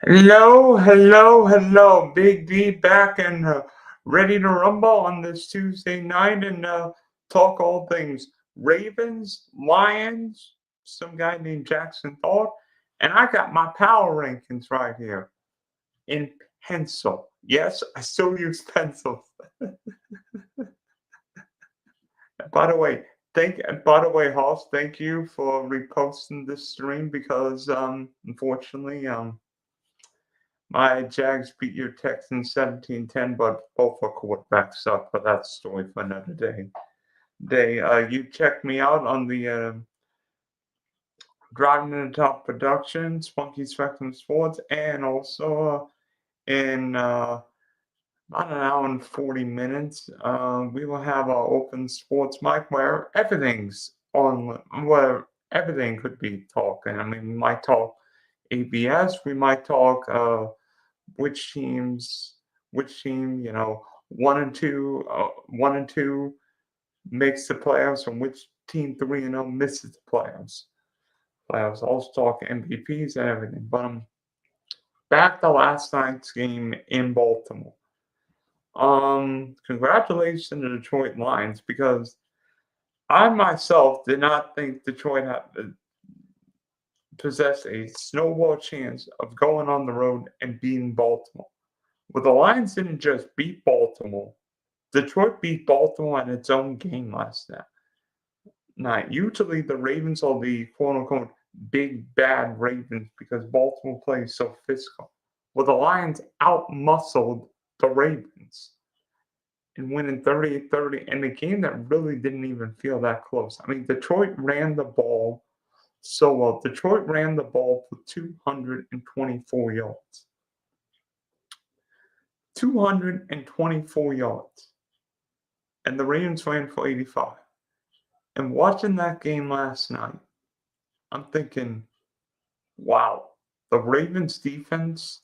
Hello, hello, hello. Big D back and ready to rumble on this Tuesday night and talk all things Ravens, Lions, some guy named Jaxson Dart, and I got my power rankings right here in pencil. Yes, I still use pencils. By the way, Hoss, thank you for reposting this stream because unfortunately my Jags beat your Texans 17-10, but both our quarterbacks suck, but that's a story for another day. You checked me out on the Driving to the Top Productions, Funky Spectrum Sports, and also in about an hour and 40 minutes, we will have our open sports mic where everything could be talking. I mean, we might talk ABS, we might talk which teams, which team, one and two makes the playoffs, and which team 3-0 misses the playoffs. Also talk MVPs and everything. But back to last night's game in Baltimore. Congratulations to the Detroit Lions because I myself did not think Detroit possessed a snowball chance of going on the road and beating Baltimore. Well, the Lions didn't just beat Baltimore. Detroit beat Baltimore in its own game last night. Usually the Ravens are the quote-unquote big bad Ravens because Baltimore plays so physical. Well, the Lions outmuscled the Ravens and winning 38-30 in a game that really didn't even feel that close. I mean, Detroit ran the ball so well. Detroit ran the ball for 224 yards. 224 yards. And the Ravens ran for 85. And watching that game last night, I'm thinking, wow, the Ravens defense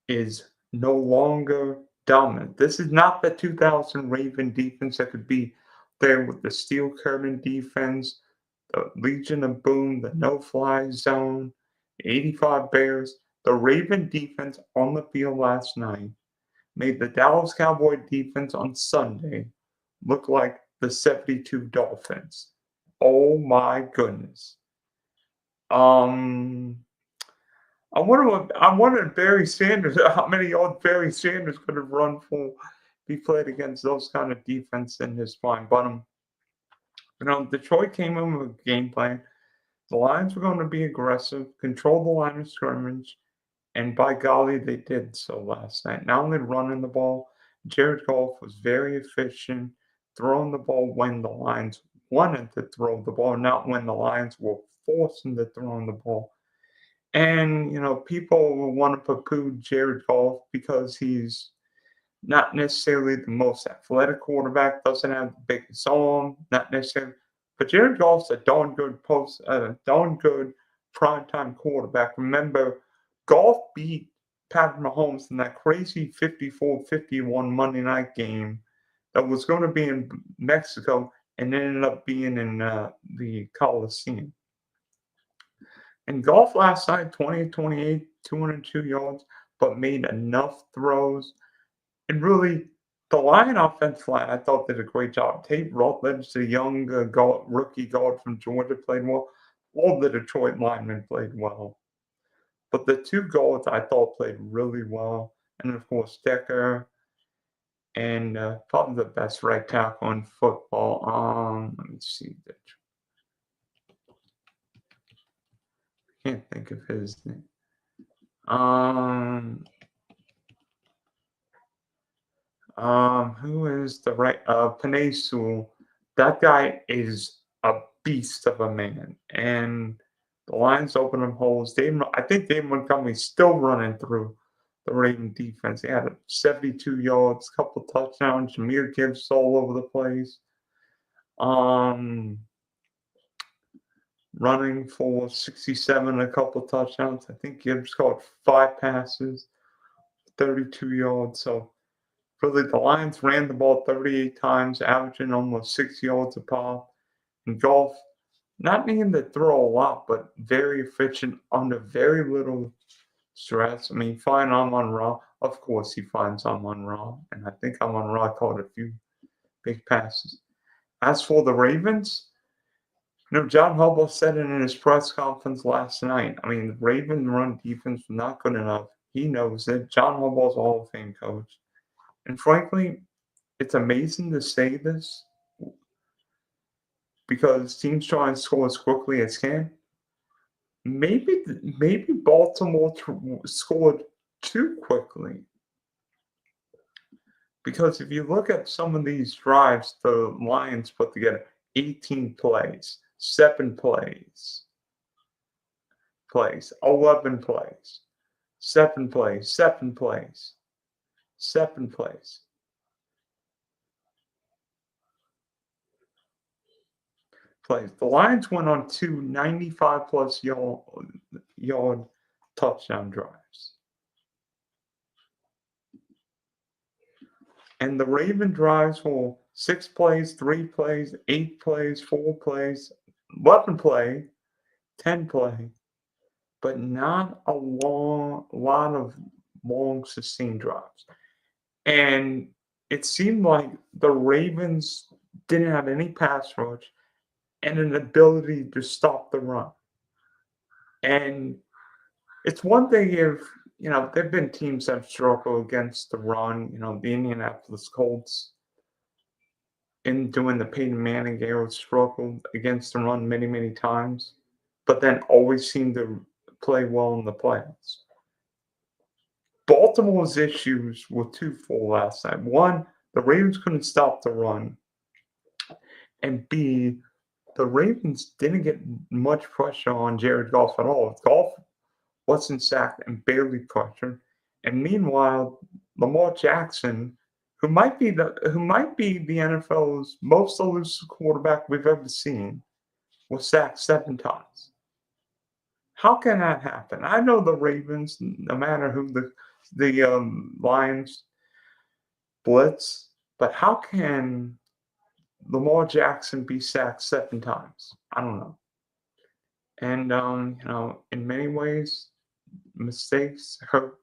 is no longer dominant. This is not the 2000 Raven defense that could be there with the steel curtain defense, the Legion of Boom, the no-fly zone, 85 Bears. The Raven defense on the field last night made the Dallas Cowboy defense on Sunday look like the 72 Dolphins. Oh my goodness. Um, I wonder if Barry Sanders, how many old Barry Sanders could have run for if he played against those kind of defense in his prime. But Detroit came in with a game plan. The Lions were going to be aggressive, control the line of scrimmage, and by golly, they did so last night. Not only running the ball, Jared Goff was very efficient throwing the ball when the Lions wanted to throw the ball, not when the Lions were forcing to throw the ball. And, people want to poo-poo Jared Goff because he's not necessarily the most athletic quarterback, doesn't have the biggest arm, not necessarily. But Jared Goff's a darn good primetime quarterback. Remember, Goff beat Patrick Mahomes in that crazy 54-51 Monday night game that was going to be in Mexico and ended up being in the Coliseum. And Goff last night, 20-28, 202 yards, but made enough throws. And really, the Lion offensive line, I thought did a great job. Tate Rutledge, the young rookie guard from Georgia, played well. All the Detroit linemen played well. But the two guards I thought played really well. And of course, Decker and probably the best right tackle in football. Let me see. I can't think of his name. Who is the right? Panay Sewell. That guy is a beast of a man, and the Lions open up holes. I think Dave Montgomery's still running through the Raven defense. He had 72 yards, couple touchdowns. Jahmyr Gibbs all over the place. Running for 67, a couple touchdowns. I think Gibbs caught 5 passes, 32 yards. So really, the Lions ran the ball 38 times, averaging almost 6 yards a pop. And Goff, not needing to throw a lot, but very efficient under very little stress. I mean, fine, I'm on Raw. Of course, he finds I'm on Raw, and I think I'm on Raw. I caught a few big passes. As for the Ravens, John Harbaugh said it in his press conference last night. I mean, the Ravens run defense was not good enough. He knows it. John Harbaugh's a Hall of Fame coach. And frankly, it's amazing to say this because teams try and score as quickly as can. Maybe Baltimore scored too quickly. Because if you look at some of these drives the Lions put together, 18 plays, 7 plays, 11 plays, 7 plays, 7 plays, 7 plays. The Lions went on 2 95-plus yard touchdown drives. And the Raven drives were 6 plays, 3 plays, 8 plays, 4 plays, 11 play, 10 play, but not a lot of long sustained drives. And it seemed like the Ravens didn't have any pass rush and an ability to stop the run. And it's one thing if, there have been teams that have struggled against the run, the Indianapolis Colts in doing the Peyton Manning era struggled against the run many, many times, but then always seemed to play well in the playoffs. Baltimore's issues were twofold last night. One, the Ravens couldn't stop the run. And B, the Ravens didn't get much pressure on Jared Goff at all. Goff wasn't sacked and barely pressured. And meanwhile, Lamar Jackson, who might be the NFL's most elusive quarterback we've ever seen, was sacked 7 times. How can that happen? I know the Ravens, no matter who the Lions blitz, but how can Lamar Jackson be sacked 7 times? I don't know. And in many ways, mistakes hurt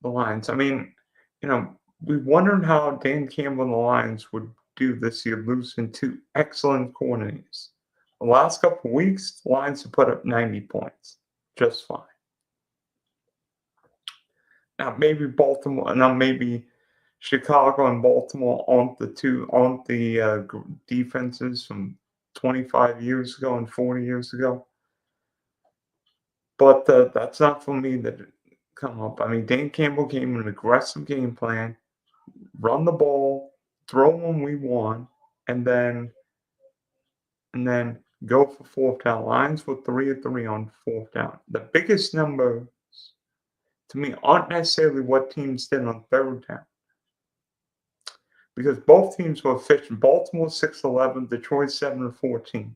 the Lions. I mean, we wondered how Dan Campbell and the Lions would do this year, losing 2 excellent coordinators. The last couple of weeks, the Lions have put up 90 points, just fine. Now maybe Chicago and Baltimore aren't the defenses from 25 years ago and 40 years ago. But that's not for me to come up. I mean, Dan Campbell came with an aggressive game plan, run the ball, throw when we want, and then go for 4th down. Lions were 3 of 3 on 4th down. The biggest numbers to me aren't necessarily what teams did on 3rd down. Because both teams were efficient. Baltimore 6-11, Detroit 7-14.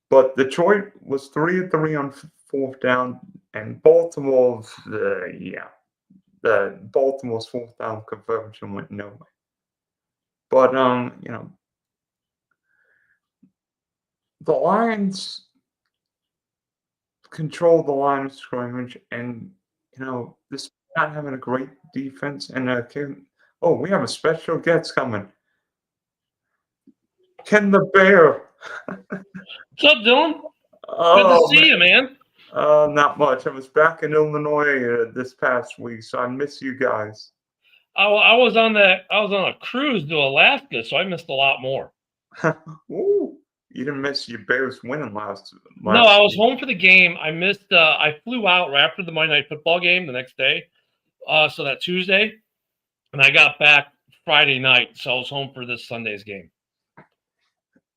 But Detroit was 3 of 3 on 4th down, and Baltimore's 4th down conversion went nowhere. But the Lions controlled the line of scrimmage, and this not having a great defense, and we have a special guest coming. Ken the Bear. What's up, Dylan? Good to see you, man. Not much. I was back in Illinois this past week, so I miss you guys. I was on a cruise to Alaska, so I missed a lot more. Ooh, you didn't miss your Bears winning last No, I was home for the game. I missed. I flew out right after the Monday Night Football game the next day, so that Tuesday, and I got back Friday night, so I was home for this Sunday's game.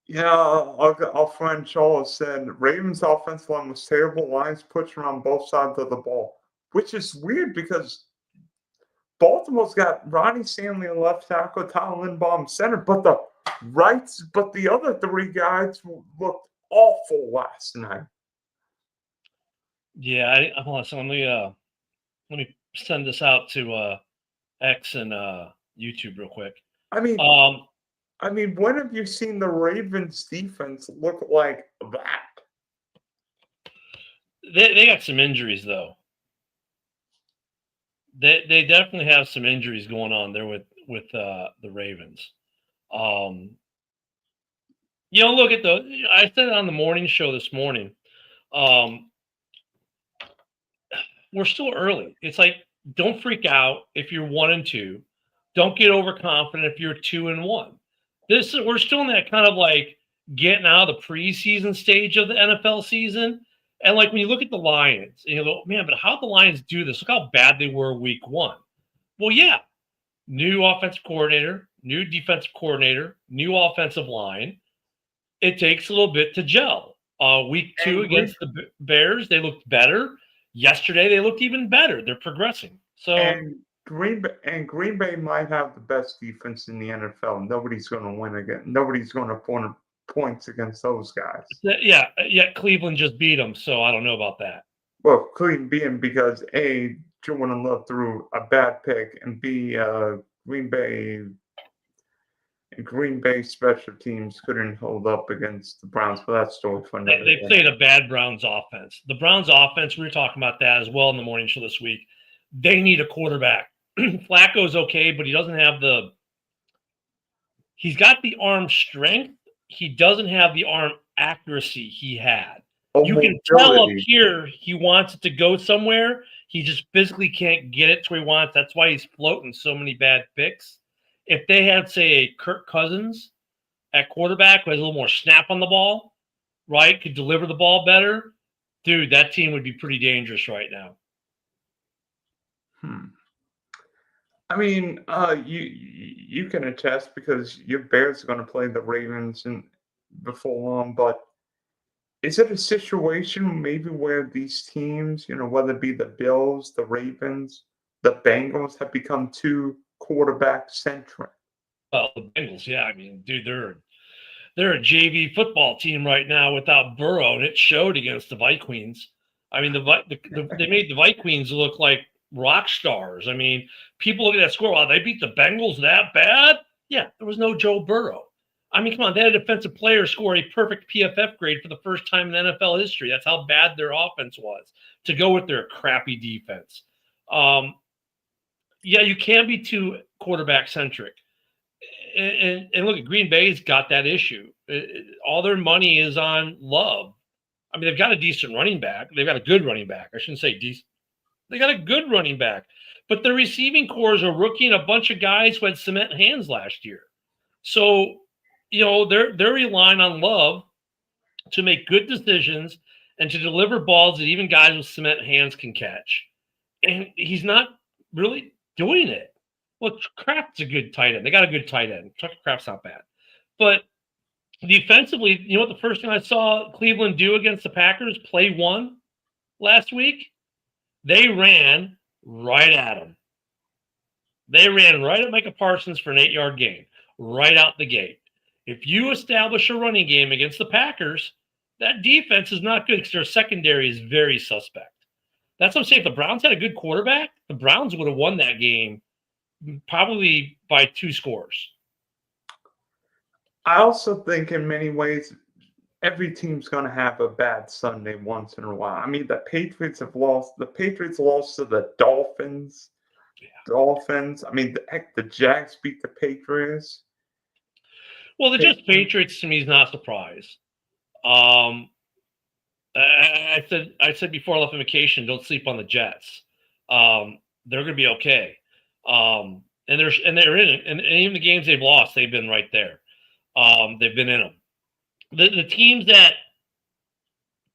Yeah, our friend Charles said Ravens' offensive line was terrible. Lions pushing on both sides of the ball, which is weird because Baltimore's got Ronnie Stanley on left tackle, Tyler Linbaum center, but the other 3 guys looked awful last night. Yeah, hold on. So let me send this out to X and YouTube real quick. I mean, when have you seen the Ravens defense look like that? They got some injuries though. They definitely have some injuries going on there with the Ravens. Look at I said it on the morning show this morning. Um, we're still early. It's like, don't freak out if you're 1-2. Don't get overconfident if you're 2-1. We're still in that kind of like getting out of the preseason stage of the NFL season. And like when you look at the Lions and you go, man, but how'd the Lions do this? Look how bad they were week 1. Well, yeah, new offensive coordinator, new defensive coordinator, new offensive line. It takes a little bit to gel. Week 2 against the Bears, they looked better. Yesterday, they looked even better. They're progressing. So And Green Bay might have the best defense in the NFL. Nobody's going to win again. Nobody's going to put points against those guys. yeah, Cleveland just beat them. So I don't know about that. Well, Cleveland beat them because A, Jordan Love threw a bad pick, and B, Green Bay special teams couldn't hold up against the Browns, but that's story for another They day. played a bad Browns offense. The Browns offense, we were talking about that as well in the morning show this week. They need a quarterback. Flacco's okay, but he doesn't have he's got the arm strength. He doesn't have the arm accuracy he had. You can tell up here he wants it to go somewhere. He just physically can't get it to where he wants. That's why he's floating so many bad picks. If they had, say, a Kirk Cousins at quarterback who has a little more snap on the ball, right, could deliver the ball better, dude, that team would be pretty dangerous right now. I mean, you can attest because your Bears are going to play the Ravens before long, but is it a situation maybe where these teams, whether it be the Bills, the Ravens, the Bengals, have become too quarterback centric? Well, the Bengals, yeah. I mean, dude, they're a JV football team right now without Burrow, and it showed against the Vikings. I mean, they made the Vikings look like rock stars. I mean, people look at that score. Wow, they beat the Bengals that bad? Yeah, there was no Joe Burrow. I mean, come on, they had a defensive player score a perfect PFF grade for the first time in NFL history. That's how bad their offense was to go with their crappy defense. Yeah, you can be too quarterback centric. And look, Green Bay's got that issue. All their money is on Love. I mean, they've got a decent running back. They've got a good running back. I shouldn't say decent. They got a good running back. But the receiving core is a rookie and a bunch of guys who had cement hands last year. So, they're relying on Love to make good decisions and to deliver balls that even guys with cement hands can catch. And he's not really doing it. Well, Kraft's a good tight end. They got a good tight end. Tucker Kraft's not bad. But defensively, you know what the first thing I saw Cleveland do against the Packers, play 1 last week? They ran right at him. They ran right at Micah Parsons for an 8-yard gain, right out the gate. If you establish a running game against the Packers, that defense is not good because their secondary is very suspect. That's what I'm saying. If the Browns had a good quarterback, the Browns would have won that game probably by 2 scores. I also think in many ways, every team's going to have a bad Sunday once in a while. I mean, the Patriots lost to the Dolphins. Yeah. Dolphins. I mean, the Jags beat the Patriots. Well, the Jets Patriots to me is not a surprise. I said before I left on vacation, don't sleep on the Jets. They're going to be okay. And they're in it. And even the games they've lost, they've been right there. They've been in them. The teams that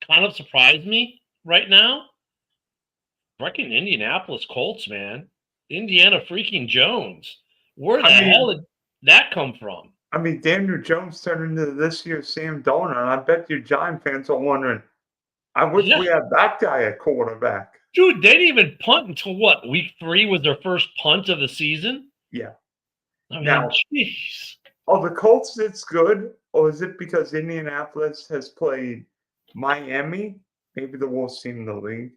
kind of surprised me right now, freaking Indianapolis Colts, man. Indiana freaking Jones. Where the hell did that come from? I mean, Daniel Jones turned into this year's Sam Darnold, and I bet you Giant fans are wondering, I wish we had that guy at quarterback. Dude, they didn't even punt until what? Week 3 was their first punt of the season? Yeah. I mean, now, jeez. Are the Colts it's good, or is it because Indianapolis has played Miami, maybe the worst team in the league,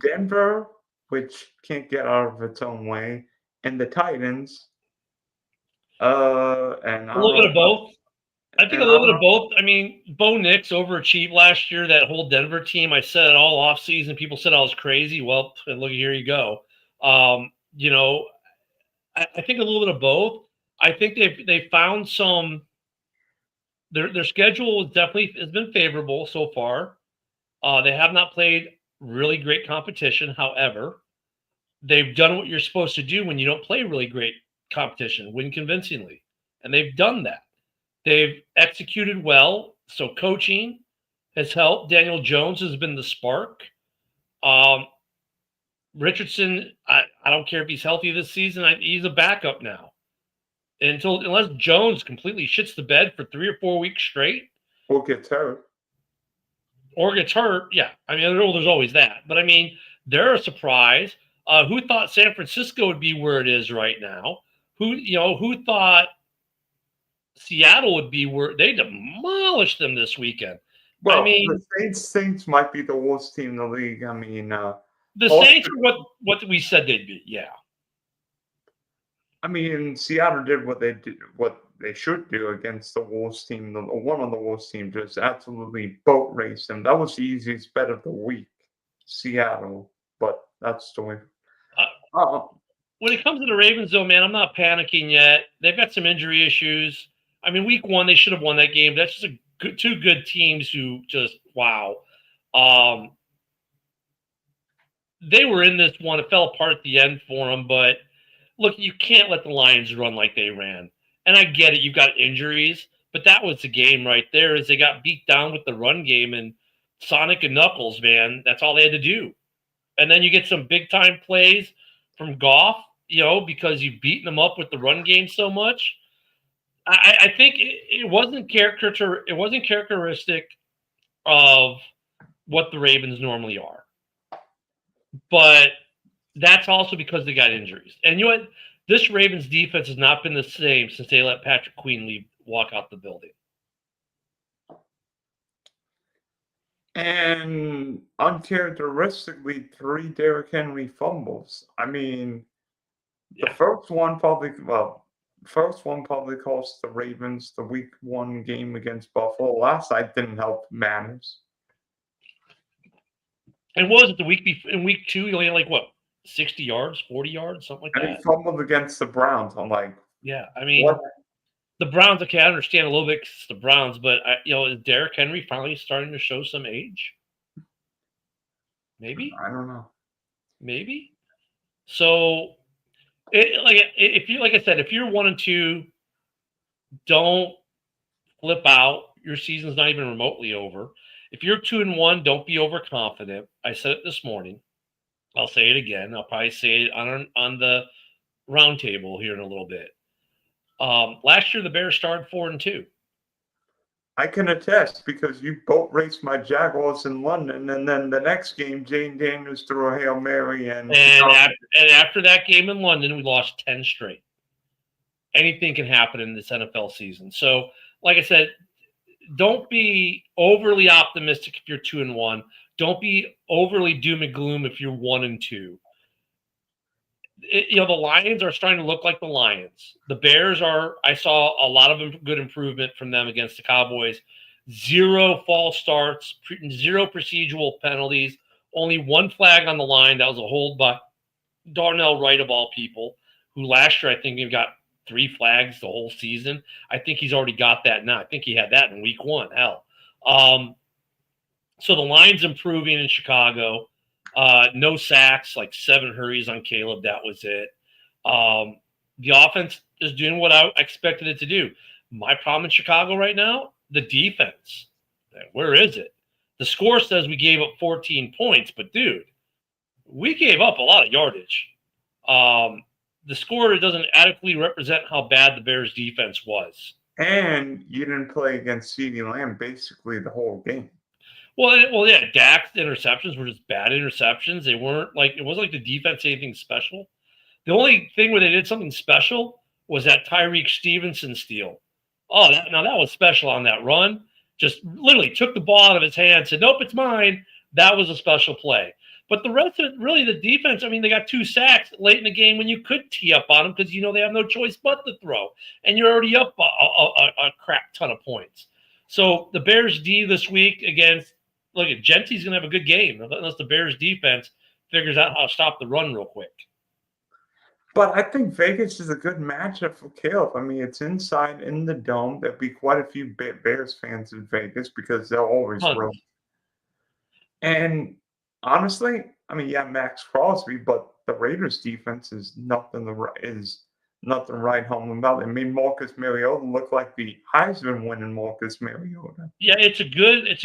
Denver, which can't get out of its own way, and the Titans. And a little bit of both. I think And a I little bit don't of both. I mean, Bo Nix overachieved last year. That whole Denver team, I said it all offseason. People said I was crazy. Well, look, here you go. You know, I think a little bit of both. I think they found some. Their schedule has been favorable so far. They have not played really great competition. However, they've done what you're supposed to do when you don't play really great competition, win convincingly, and they've done that. They've executed well. So coaching has helped. Daniel Jones has been the spark. Um, Richardson, I don't care if he's healthy this season. He's a backup now. Unless Jones completely shits the bed for 3 or 4 weeks straight will get hurt. or gets hurt, yeah. I mean, there's always that. But I mean, they're a surprise. Who thought San Francisco would be where it is right now? Who thought Seattle would be where they demolished them this weekend? Well, I mean, the Saints might be the worst team in the league. I mean, the Saints are what we said they'd be. Yeah. I mean, Seattle did what they should do against the worst team, one of the worst teams, just absolutely boat race them. That was the easiest bet of the week, Seattle. But that's the way. When it comes to the Ravens, though, man, I'm not panicking yet. They've got some injury issues. I mean, week 1 they should have won that game. That's just two good teams who just wow. They were in this one. It fell apart at the end for them, but look, you can't let the Lions run like they ran. And I get it, you've got injuries, but that was the game right there. Is they got beat down with the run game and Sonic and Knuckles, man. That's all they had to do. And then you get some big time plays from Goff, because you've beaten them up with the run game so much. I think it wasn't characteristic of what the Ravens normally are. But that's also because they got injuries. And you know what? This Ravens defense has not been the same since they let Patrick Queen walk out the building. And uncharacteristically, 3 Derrick Henry fumbles. I mean, the first one probably cost the Ravens the week 1 game against Buffalo. Last night didn't help matters. And what was it the week before? In week 2, he only had 60 yards, 40 yards, something like that. And he fumbled against the Browns. I'm like, yeah, I mean, what? The Browns. Okay, I understand a little bit because it's the Browns, but is Derrick Henry finally starting to show some age? Maybe. I don't know. Maybe. So, if you're 1-2, don't flip out. Your season's not even remotely over. If you're 2-1, don't be overconfident. I said it this morning. I'll say it again. I'll probably say it on the roundtable here in a little bit. Last year, the Bears started 4-2. I can attest because you boat raced my Jaguars in London, and then the next game, Jane Daniels threw a Hail Mary, and after that game in London, we lost 10 straight. Anything can happen in this NFL season. So, like I said, don't be overly optimistic if you're 2-1. Don't be overly doom and gloom if you're 1-2. The Lions are starting to look like the Lions. The Bears are. I saw a lot of good improvement from them against the Cowboys. 0 false starts, 0 procedural penalties, only 1 flag on the line. That was a hold by Darnell Wright of all people, who last year I think he got 3 flags the whole season. I think he's already got that now. I think he had that in week 1. Hell. So the line's improving in Chicago. No sacks, 7 hurries on Caleb. That was it. The offense is doing what I expected it to do. My problem in Chicago right now, the defense. Where is it? The score says we gave up 14 points, but dude, we gave up a lot of yardage. The score doesn't adequately represent how bad the Bears defense was. And you didn't play against CeeDee Lamb basically the whole game. Well, yeah, Dak's interceptions were just bad interceptions. They weren't it wasn't like the defense did anything special. The only thing where they did something special was that Tyreek Stevenson steal. Oh, that was special on that run. Just literally took the ball out of his hand, said, nope, it's mine. That was a special play. But the rest of it, really, the defense, I mean, they got 2 sacks late in the game when you could tee up on them because they have no choice but to throw. And you're already up a crap ton of points. So the Bears D this week against, look, Gentry's going to have a good game unless the Bears defense figures out how to stop the run real quick. But I think Vegas is a good matchup for Caleb. I mean, it's inside in the dome. There'll be quite a few Bears fans in Vegas because they'll always roll. And honestly, I mean, yeah, Max Crosby, but the Raiders' defense is nothing right home about. It made Marcus Mariota look like the Heisman-winning Marcus Mariota. Yeah, it's a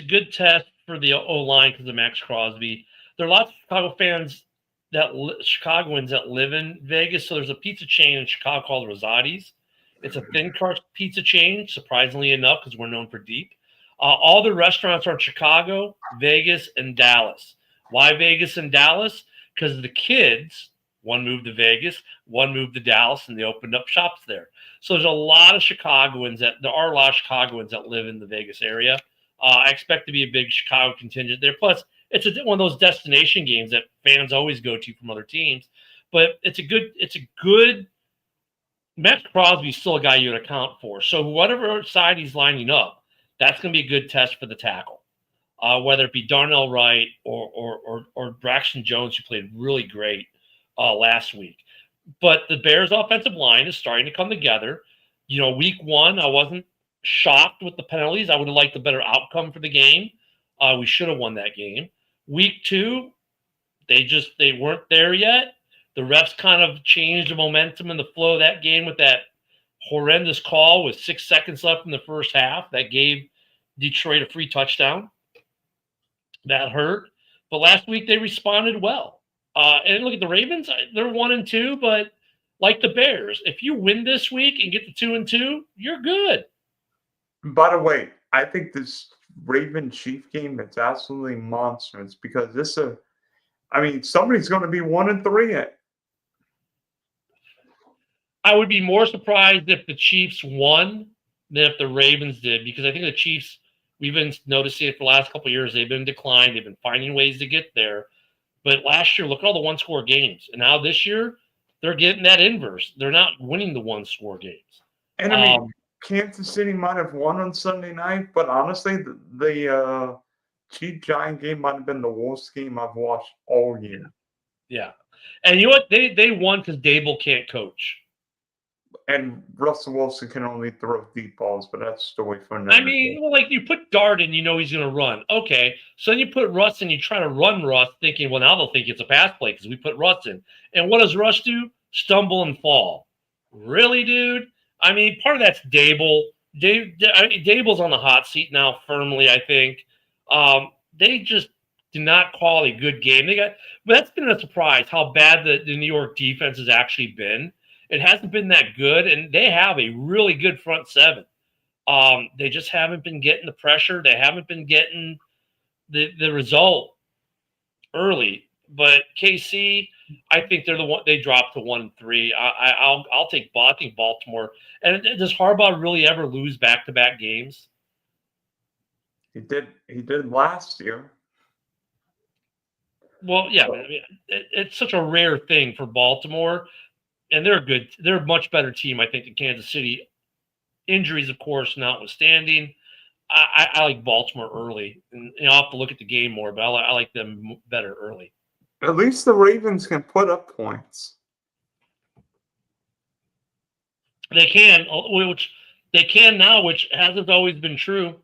good test for the O line because of Max Crosby. There are lots of Chicagoans that live in Vegas. So there's a pizza chain in Chicago called Rosati's. It's a thin crust pizza chain, surprisingly enough, because we're known for deep. All the restaurants are in Chicago, Vegas, and Dallas. Why Vegas and Dallas? Because the kids, one moved to Vegas, one moved to Dallas, and they opened up shops there. So there are a lot of Chicagoans that live in the Vegas area. I expect to be a big Chicago contingent there. Plus, it's one of those destination games that fans always go to from other teams. But it's a good. Max Crosby's still a guy you'd account for. So whatever side he's lining up, that's going to be a good test for the tackle. Whether it be Darnell Wright or Braxton Jones, who played really great last week. But the Bears' offensive line is starting to come together. Week 1, I wasn't shocked with the penalties. I would have liked a better outcome for the game. We should have won that game. Week 2, they weren't there yet. The refs kind of changed the momentum and the flow of that game with that horrendous call with 6 seconds left in the first half that gave Detroit a free touchdown. That hurt. But last week they responded well. And look at the Ravens. They're 1-2, but like the Bears, if you win this week and get to 2-2, you're good. By the way, I think this Raven-Chief game is absolutely monstrous because somebody's going to be 1-3. I would be more surprised if the Chiefs won than if the Ravens did, because I think the Chiefs, we've been noticing it for the last couple of years. They've been in decline. They've been finding ways to get there. But last year, look at all the one-score games. And now this year, they're getting that inverse. They're not winning the one-score games. And I mean, Kansas City might have won on Sunday night, but honestly, the Chief-Giant game might have been the worst game I've watched all year. Yeah. And you know what? They won because Dable can't coach. And Russell Wilson can only throw deep balls, but that's a story for another day. Like you put Dart in, he's going to run. Okay, so then you put Russ in, you try to run Russ, thinking, well, now they'll think it's a pass play because we put Russ in. And what does Russ do? Stumble and fall. Really, dude? I mean, part of that's Dable. Dable's on the hot seat now firmly, I think. They just do not call a good game. But that's been a surprise how bad the New York defense has actually been. It hasn't been that good, and they have a really good front seven. They just haven't been getting the pressure. They haven't been getting the result early. But KC, I think they're the one. They dropped to 1-3. I'll take. I think Baltimore. And does Harbaugh really ever lose back-to-back games? He did last year. Well, yeah. I mean, it's such a rare thing for Baltimore. And they're good. They're a much better team, I think, than Kansas City. Injuries, of course, notwithstanding. I like Baltimore early, and I'll have to look at the game more, but I like them better early. At least the Ravens can put up points. They can, which they can now, which hasn't always been true.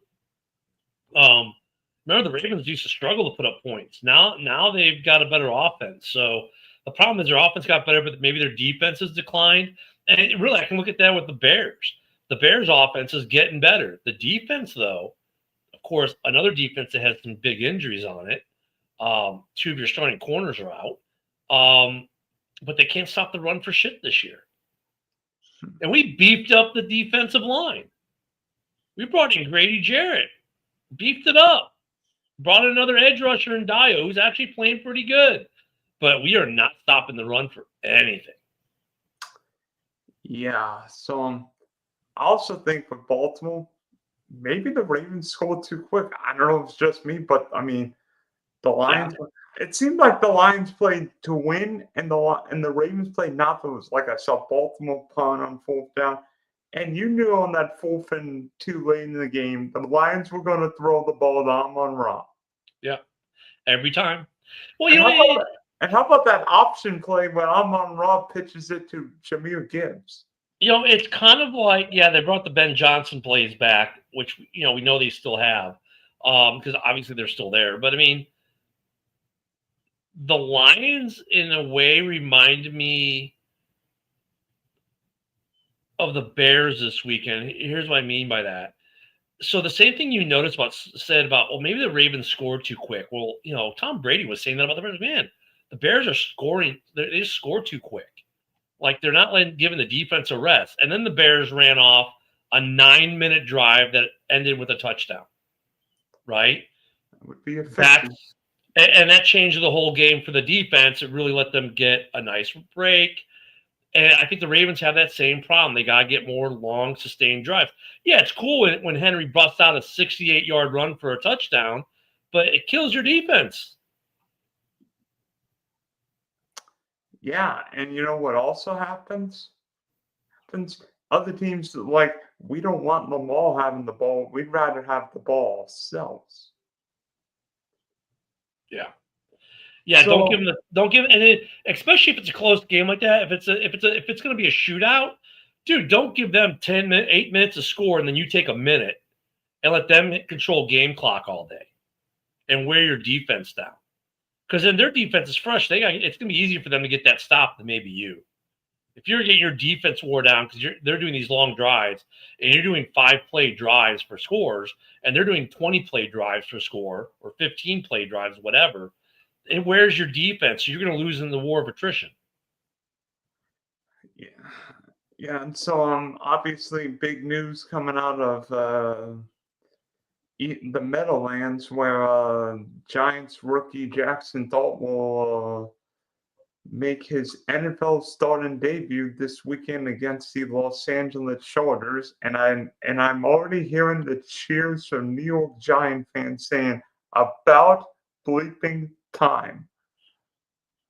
Remember, the Ravens used to struggle to put up points. Now they've got a better offense. So the problem is their offense got better, but maybe their defense has declined. And really, I can look at that with the Bears. The Bears' offense is getting better. The defense, though, of course, another defense that has some big injuries on it. 2 of your starting corners are out. But they can't stop the run for shit this year. And we beefed up the defensive line. We brought in Grady Jarrett. Beefed it up. Brought in another edge rusher in Dio, who's actually playing pretty good. But we are not stopping the run for anything. Yeah, so I also think with Baltimore, maybe the Ravens scored too quick. I don't know if it's just me, but I mean, The Lions. It seemed like the Lions played to win, and the Ravens played not to lose. Like I saw Baltimore punt on 4th down, and you knew on that 4th and 2 late in the game, the Lions were going to throw the ball to Amon-Ra. Yeah, every time. Well, And how about that option play when Amon-Ra pitches it to Jahmyr Gibbs? It's kind of like, they brought the Ben Johnson plays back, which we know they still have, because obviously they're still there. But I mean, the Lions in a way remind me of the Bears this weekend. Here's what I mean by that. So the same thing you said about, well, maybe the Ravens scored too quick. Well, Tom Brady was saying that about the Bears. Man, the Bears are scoring. They just score too quick. Like, they're not giving the defense a rest. And then the Bears ran off a 9-minute drive that ended with a touchdown. Right? That would be effective. And that changed the whole game for the defense. It really let them get a nice break. And I think the Ravens have that same problem. They got to get more long, sustained drives. Yeah, it's cool when Henry busts out a 68-yard run for a touchdown, but it kills your defense. Yeah, and you know what also happens? Other teams, like, we don't want Lamar having the ball. We'd rather have the ball ourselves. Yeah. Yeah, So, don't give and especially if it's a close game like that. If it's going to be a shootout, dude, don't give them 8 minutes to score, and then you take a minute and let them control game clock all day and wear your defense down. Because then their defense is fresh. It's going to be easier for them to get that stop than maybe you. If you're getting your defense wore down because they're doing these long drives and you're doing 5-play drives for scores, and they're doing 20-play drives for score or 15-play drives, whatever. And where's your defense? You're going to lose in the war of attrition. Yeah, and so obviously big news coming out of the Meadowlands, where Giants rookie Jaxson Dart will make his NFL starting debut this weekend against the Los Angeles Chargers, and I'm already hearing the cheers from New York Giant fans saying about bleeping time.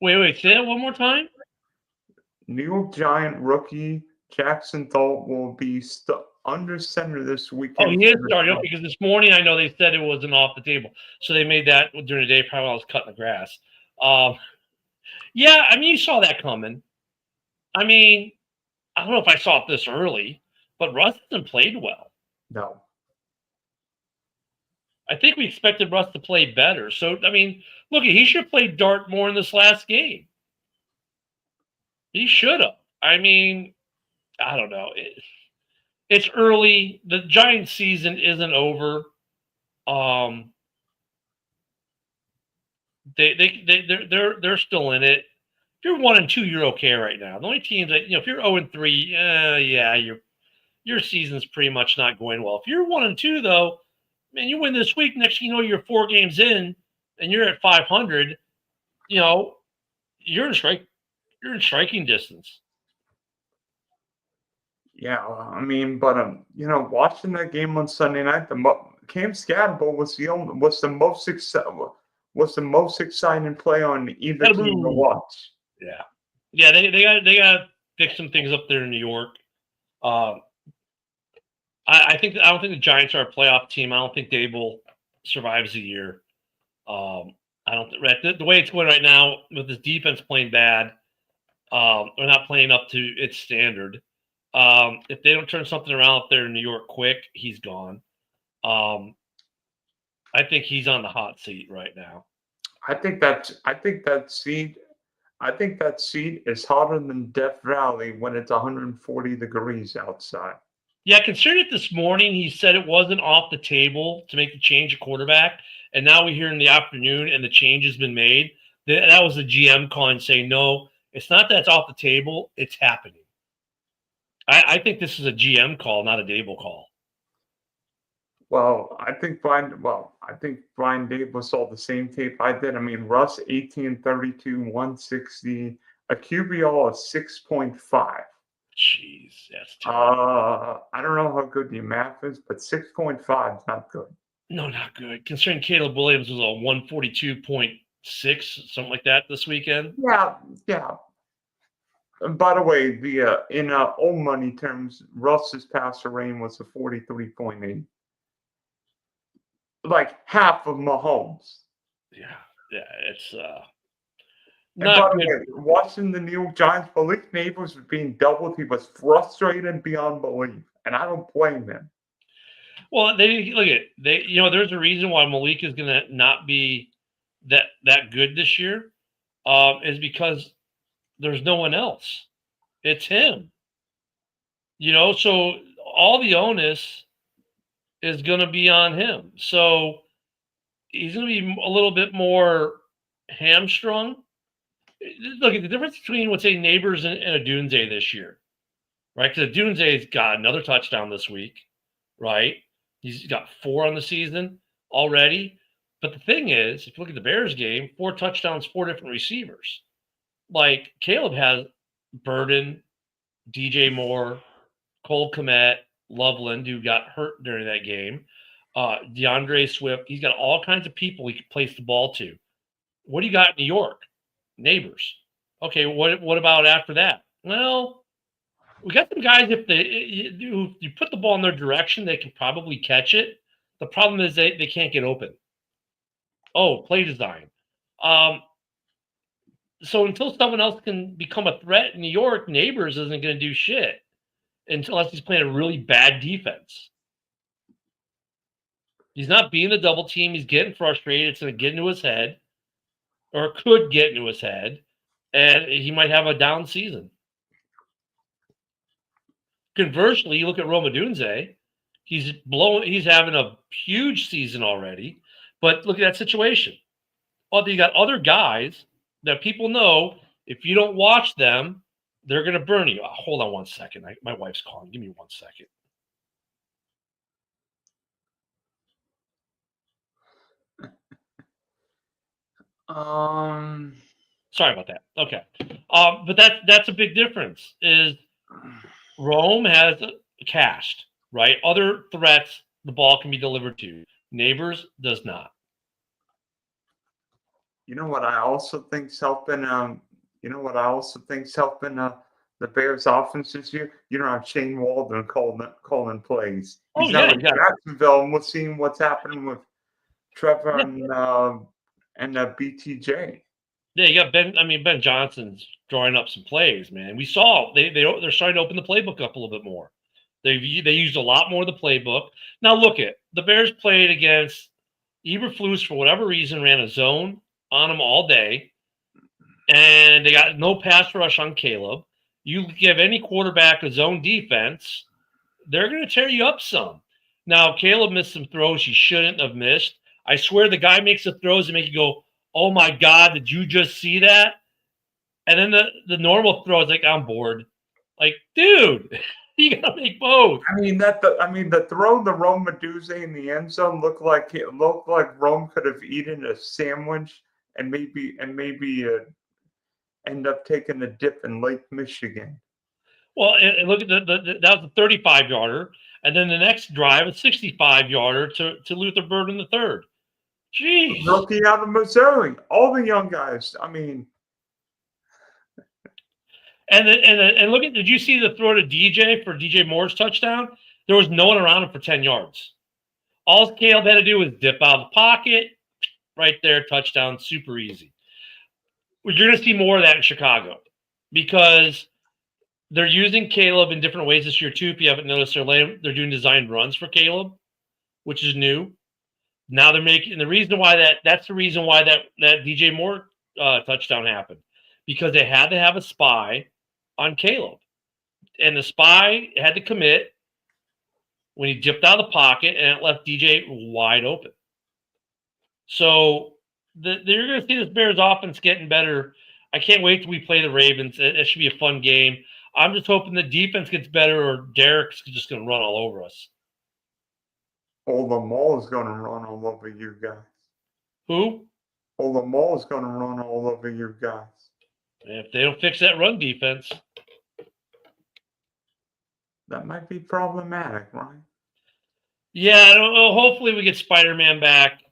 Wait, say that one more time. New York Giant rookie Jaxson Dart will be under center this weekend. Oh, he is starting because this morning I know they said it wasn't off the table, so they made that during the day, probably while I was cutting the grass. Yeah, I mean, you saw that coming. I mean, I don't know if I saw it this early, but Russ hasn't played well. No. I think we expected Russ to play better. So, I mean, look, he should have played Dart more in this last game. He should have. I mean, I don't know. It's early. The Giants season isn't over. They're still in it. If you're 1-2, you're okay right now. The only teams that, if you're 0-3, your season's pretty much not going well. If you're 1-2 though, man, you win this week. Next thing you know, you're 4 games in and you're at 500. You're in striking distance. Yeah, I mean, but watching that game on Sunday night, Cam Scatterbo was the most exciting play on either team to watch. Yeah, they got to fix some things up there in New York. I don't think the Giants are a playoff team. I don't think Dable survives a year. I don't the way it's going right now with his defense playing bad, or not playing up to its standard. If they don't turn something around up there in New York quick, he's gone. I think he's on the hot seat right now. I think that seat is hotter than Death Valley when it's 140 degrees outside. Yeah, considering it this morning, he said it wasn't off the table to make the change of quarterback, and now we hear in the afternoon and the change has been made. That was the GM calling saying, no, it's not that it's off the table, it's happening. I think this is a GM call, not a Dable call. Well, I think Brian Dable saw the same tape I did. I mean, Russ 18-32, 160, a QBR of 6.5. Jeez, that's terrible. I don't know how good your math is, but 6.5 is not good. No, not good. Considering Caleb Williams was a 142.6, something like that this weekend. Yeah, yeah. And by the way, the in old money terms, Russ's passer rating was a 43.8, like half of Mahomes. Yeah, it's And by not the good. way, watching the New York Giants, Malik Neighbors was being doubled. He was frustrated beyond belief, and I don't blame him. Well, there's a reason why Malik is going to not be that good this year, is because there's no one else. It's him. So all the onus is going to be on him. So he's going to be a little bit more hamstrung. Look at the difference between, let's say, Neighbors and a Dunze this year, right? Because Dunze's got another touchdown this week, right? He's got 4 on the season already. But the thing is, if you look at the Bears game, 4 touchdowns, 4 different receivers. Like Caleb has Burden, DJ Moore, Cole Kmet, Loveland, who got hurt during that game, DeAndre Swift. He's got all kinds of people he can place the ball to. What do you got in New York? Neighbors. Okay, what about after that? Well, we got some guys. If you put the ball in their direction, they can probably catch it. The problem is they can't get open. Oh, play design. So until someone else can become a threat in New York, Neighbors isn't going to do shit unless he's playing a really bad defense. He's not being the double team. He's getting frustrated. It's going to get into his head, or could get into his head, and he might have a down season. Conversely, you look at Roma Dunze. He's having a huge season already, but look at that situation. Oh, you got other guys that people know. If you don't watch them, they're going to burn you. Hold on one second. My wife's calling. Give me 1 second. Sorry about that. Okay. But that's a big difference. Is Rome has a cast, right? Other threats the ball can be delivered to. Neighbors does not. You know what I also think's helping. The Bears' offense this year. You don't have Shane Waldron calling plays. He's not like Jacksonville, and we're seeing what's happening with Trevor and BTJ. Yeah, you got Ben Johnson's drawing up some plays, man. We saw they're starting to open the playbook up a little bit more. They used a lot more of the playbook. Now look at the Bears played against Eberflus for whatever reason, ran a zone on him all day, and they got no pass rush on Caleb. You give any quarterback a zone defense, they're going to tear you up some. Now Caleb missed some throws he shouldn't have missed. I swear the guy makes the throws and make you go, oh my God, did you just see that? And then the normal throw is like, I'm bored. Like, dude, you gotta make both. The throw to Rome Medusa in the end zone looked like Rome could have eaten a sandwich and maybe end up taking a dip in Lake Michigan. Well, and look at that was a 35-yarder, and then the next drive a 65-yarder to Luther Burden the third. Jeez. Rookie out of Missouri. All the young guys. I mean. And look at, did you see the throw to DJ for DJ Moore's touchdown? There was no one around him for 10 yards. All Caleb had to do was dip out of the pocket, right there, touchdown, super easy. You're going to see more of that in Chicago because they're using Caleb in different ways this year too. If you haven't noticed, they're doing designed runs for Caleb, which is new. Now they're making the reason why that's the reason why that DJ Moore touchdown happened, because they had to have a spy on Caleb, and the spy had to commit when he dipped out of the pocket, and it left DJ wide open. So you're going to see this Bears offense getting better. I can't wait till we play the Ravens. It should be a fun game. I'm just hoping the defense gets better, or Derek's just going to run all over us. Lamar is going to run all over you guys. Who? Lamar is going to run all over you guys. If they don't fix that run defense, that might be problematic, right? Yeah, hopefully we get Spider-Man back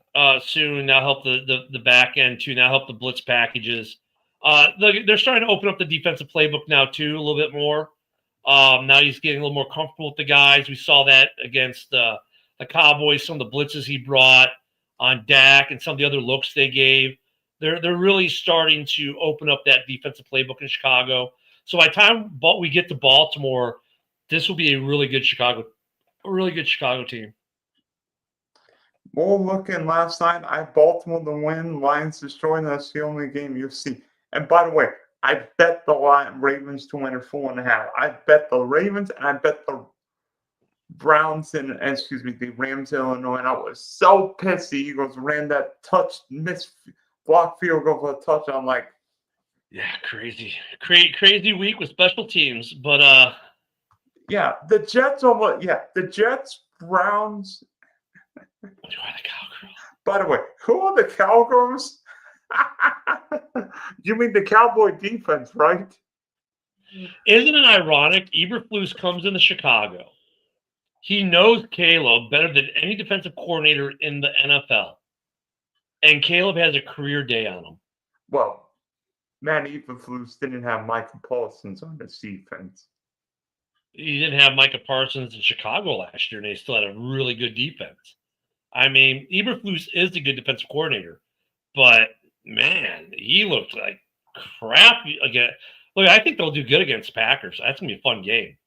soon. That'll help the back end too. That'll help the blitz packages. They're starting to open up the defensive playbook now too a little bit more. Now he's getting a little more comfortable with the guys. We saw that against the Cowboys. Some of the blitzes he brought on Dak and some of the other looks they gave. They're really starting to open up that defensive playbook in Chicago. So by the time we get to Baltimore, this will be a really good Chicago team. More looking last night, I have Baltimore to win, Lions destroying. That's the only game you'll see. And by the way, I bet the Ravens to win at 4.5. I bet the Ravens and I bet the Browns and the Rams in Illinois. And I was so pissed the Eagles ran that missed block field goal for a touchdown. Like, yeah, crazy week with special teams. But yeah, the Jets, Browns. Who are the Cowgirls? By the way, who are the Cowgirls? You mean the Cowboy defense, right? Isn't it ironic? Eberflus comes into Chicago. He knows Caleb better than any defensive coordinator in the NFL. And Caleb has a career day on him. Well, man, Eberflus didn't have Micah Parsons on his defense. He didn't have Micah Parsons in Chicago last year, and they still had a really good defense. I mean, Eberflus is a good defensive coordinator, but man, he looked like crap again. Look, I think they'll do good against Packers. That's gonna be a fun game.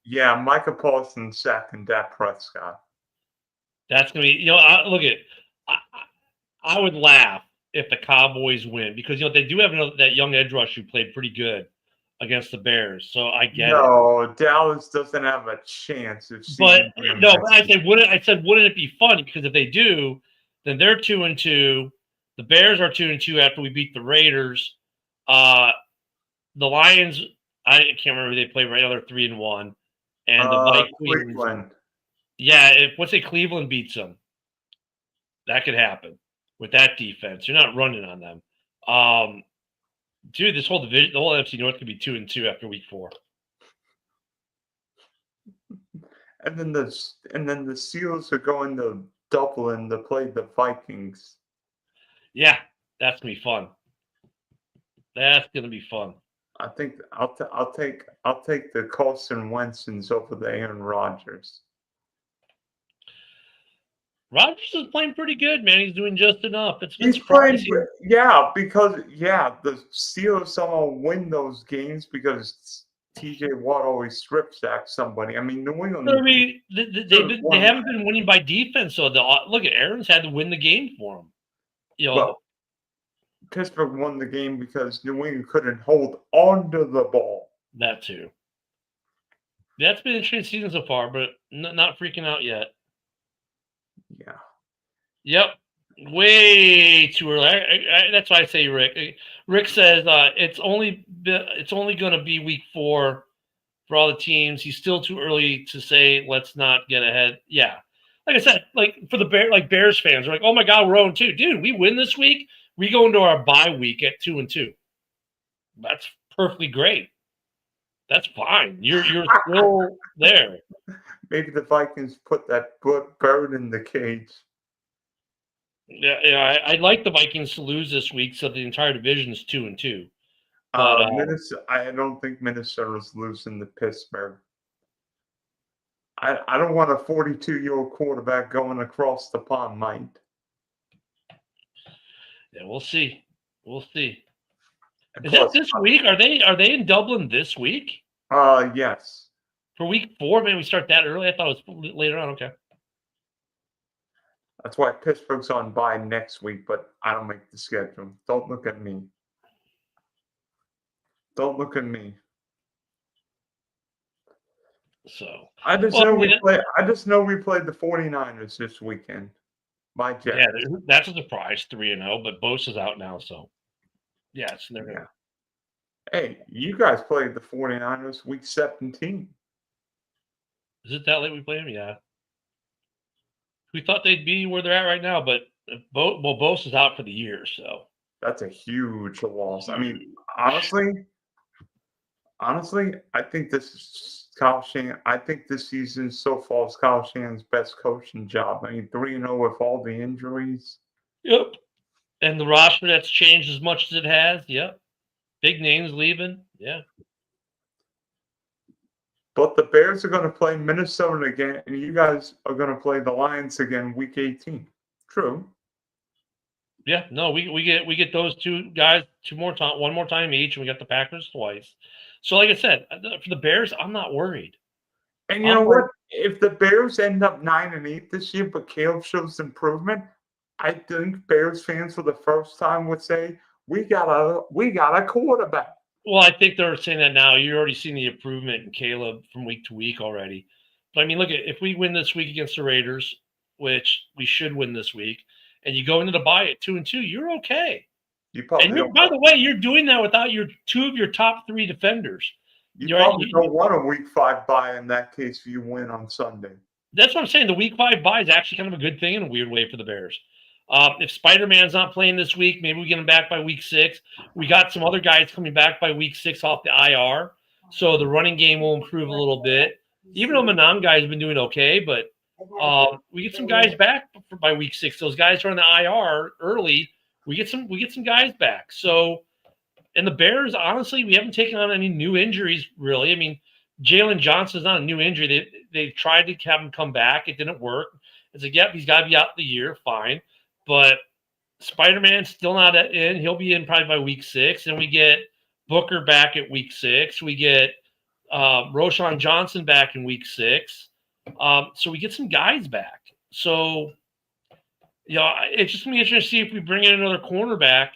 Yeah, Micah Parsons sacking Dak Prescott. That's gonna be, I would laugh if the Cowboys win because they do have that young edge rush who played pretty good against the Bears. So I get it. No, Dallas doesn't have a chance of seeing them. But I said wouldn't it be fun? Because if they do, then they're 2-2. The Bears are 2-2 after we beat the Raiders. The Lions, I can't remember who they play right now. They're 3-1. And the Vikings. Cleveland. Yeah, let's say Cleveland beats them. That could happen with that defense. You're not running on them. Dude, this whole division, the whole NFC North could be 2-2 after week 4. And then the Seals are going to Dublin to play the Vikings. Yeah, that's gonna be fun. That's gonna be fun. I think I'll take the Carson Wentz's over the Aaron Rodgers. Rodgers is playing pretty good, man. He's doing just enough. He's playing, because the Steelers somehow win those games because T.J. Watt always strip sacks somebody. I mean, New England. I mean, they haven't been winning by defense. So look at Aaron's had to win the game for him. Well, Pittsburgh won the game because New England couldn't hold onto the ball. That too. That's been an interesting season so far, but not freaking out yet. Yeah. Yep. Way too early. That's why I say Rick. Rick says it's only going to be week 4 for all the teams. He's still too early to say let's not get ahead. Yeah. Like I said, like for the Bears fans, are like, oh my God, we're 0-2. Dude, we win this week. We go into our bye week at 2-2. That's perfectly great. That's fine. You're still there. Maybe the Vikings put that bird in the cage. Yeah. I'd like the Vikings to lose this week, so the entire division is 2-2. But I don't think Minnesota's losing to Pittsburgh. I don't want a 42-year-old quarterback going across the pond, mind. Yeah, we'll see. Is that this week? Are they in Dublin this week? Yes. For week 4, maybe we start that early. I thought it was later on. Okay. That's why Pittsburgh's on bye next week, but I don't make the schedule. Don't look at me. So I just know we played the 49ers this weekend. My Jets. Yeah, that's a surprise, 3-0, but Bosa's out now, so yes, they're gonna. Hey, you guys played the 49ers week 17. Is it that late we played them? Yeah. We thought they'd be where they're at right now, but Bosa's out for the year, so. That's a huge loss. I mean, honestly, I think this is Kyle Shanahan. I think this season so far is Kyle Shanahan's best coaching job. I mean, 3-0 with all the injuries. Yep. And the roster that's changed as much as it has. Yep. Big names leaving. Yeah. But the Bears are going to play Minnesota again, and you guys are going to play the Lions again week 18. True. Yeah. No, we get those two guys one more time each, and we got the Packers twice. So, like I said, for the Bears, I'm not worried. And you know what? If the Bears end up 9-8 this year, but Caleb shows improvement, I think Bears fans for the first time would say, we got a quarterback. Well, I think they're saying that now. You're already seeing the improvement in Caleb from week to week already. But I mean, look, if we win this week against the Raiders, which we should win this week, and you go into the bye at 2-2, you're okay. And by the way, you're doing that without two of your top 3 defenders. You probably don't want a week 5 bye in that case if you win on Sunday. That's what I'm saying. The week 5 bye is actually kind of a good thing in a weird way for the Bears. If Spider-Man's not playing this week, maybe we get him back by week 6. We got some other guys coming back by week 6 off the IR, so the running game will improve a little bit. Even though Manan guy has been doing okay, but we get some guys back by week 6. Those guys are on the IR early. We get some guys back. So, and the Bears, honestly, we haven't taken on any new injuries really. I mean, Jalen Johnson's not a new injury. They tried to have him come back. It didn't work. It's like, yep, he's got to be out the year. Fine. But Spider-Man's still not in. He'll be in probably by week 6. And we get Booker back at week 6. We get Roschon Johnson back in week 6. So we get some guys back. So, it's just going to be interesting to see if we bring in another cornerback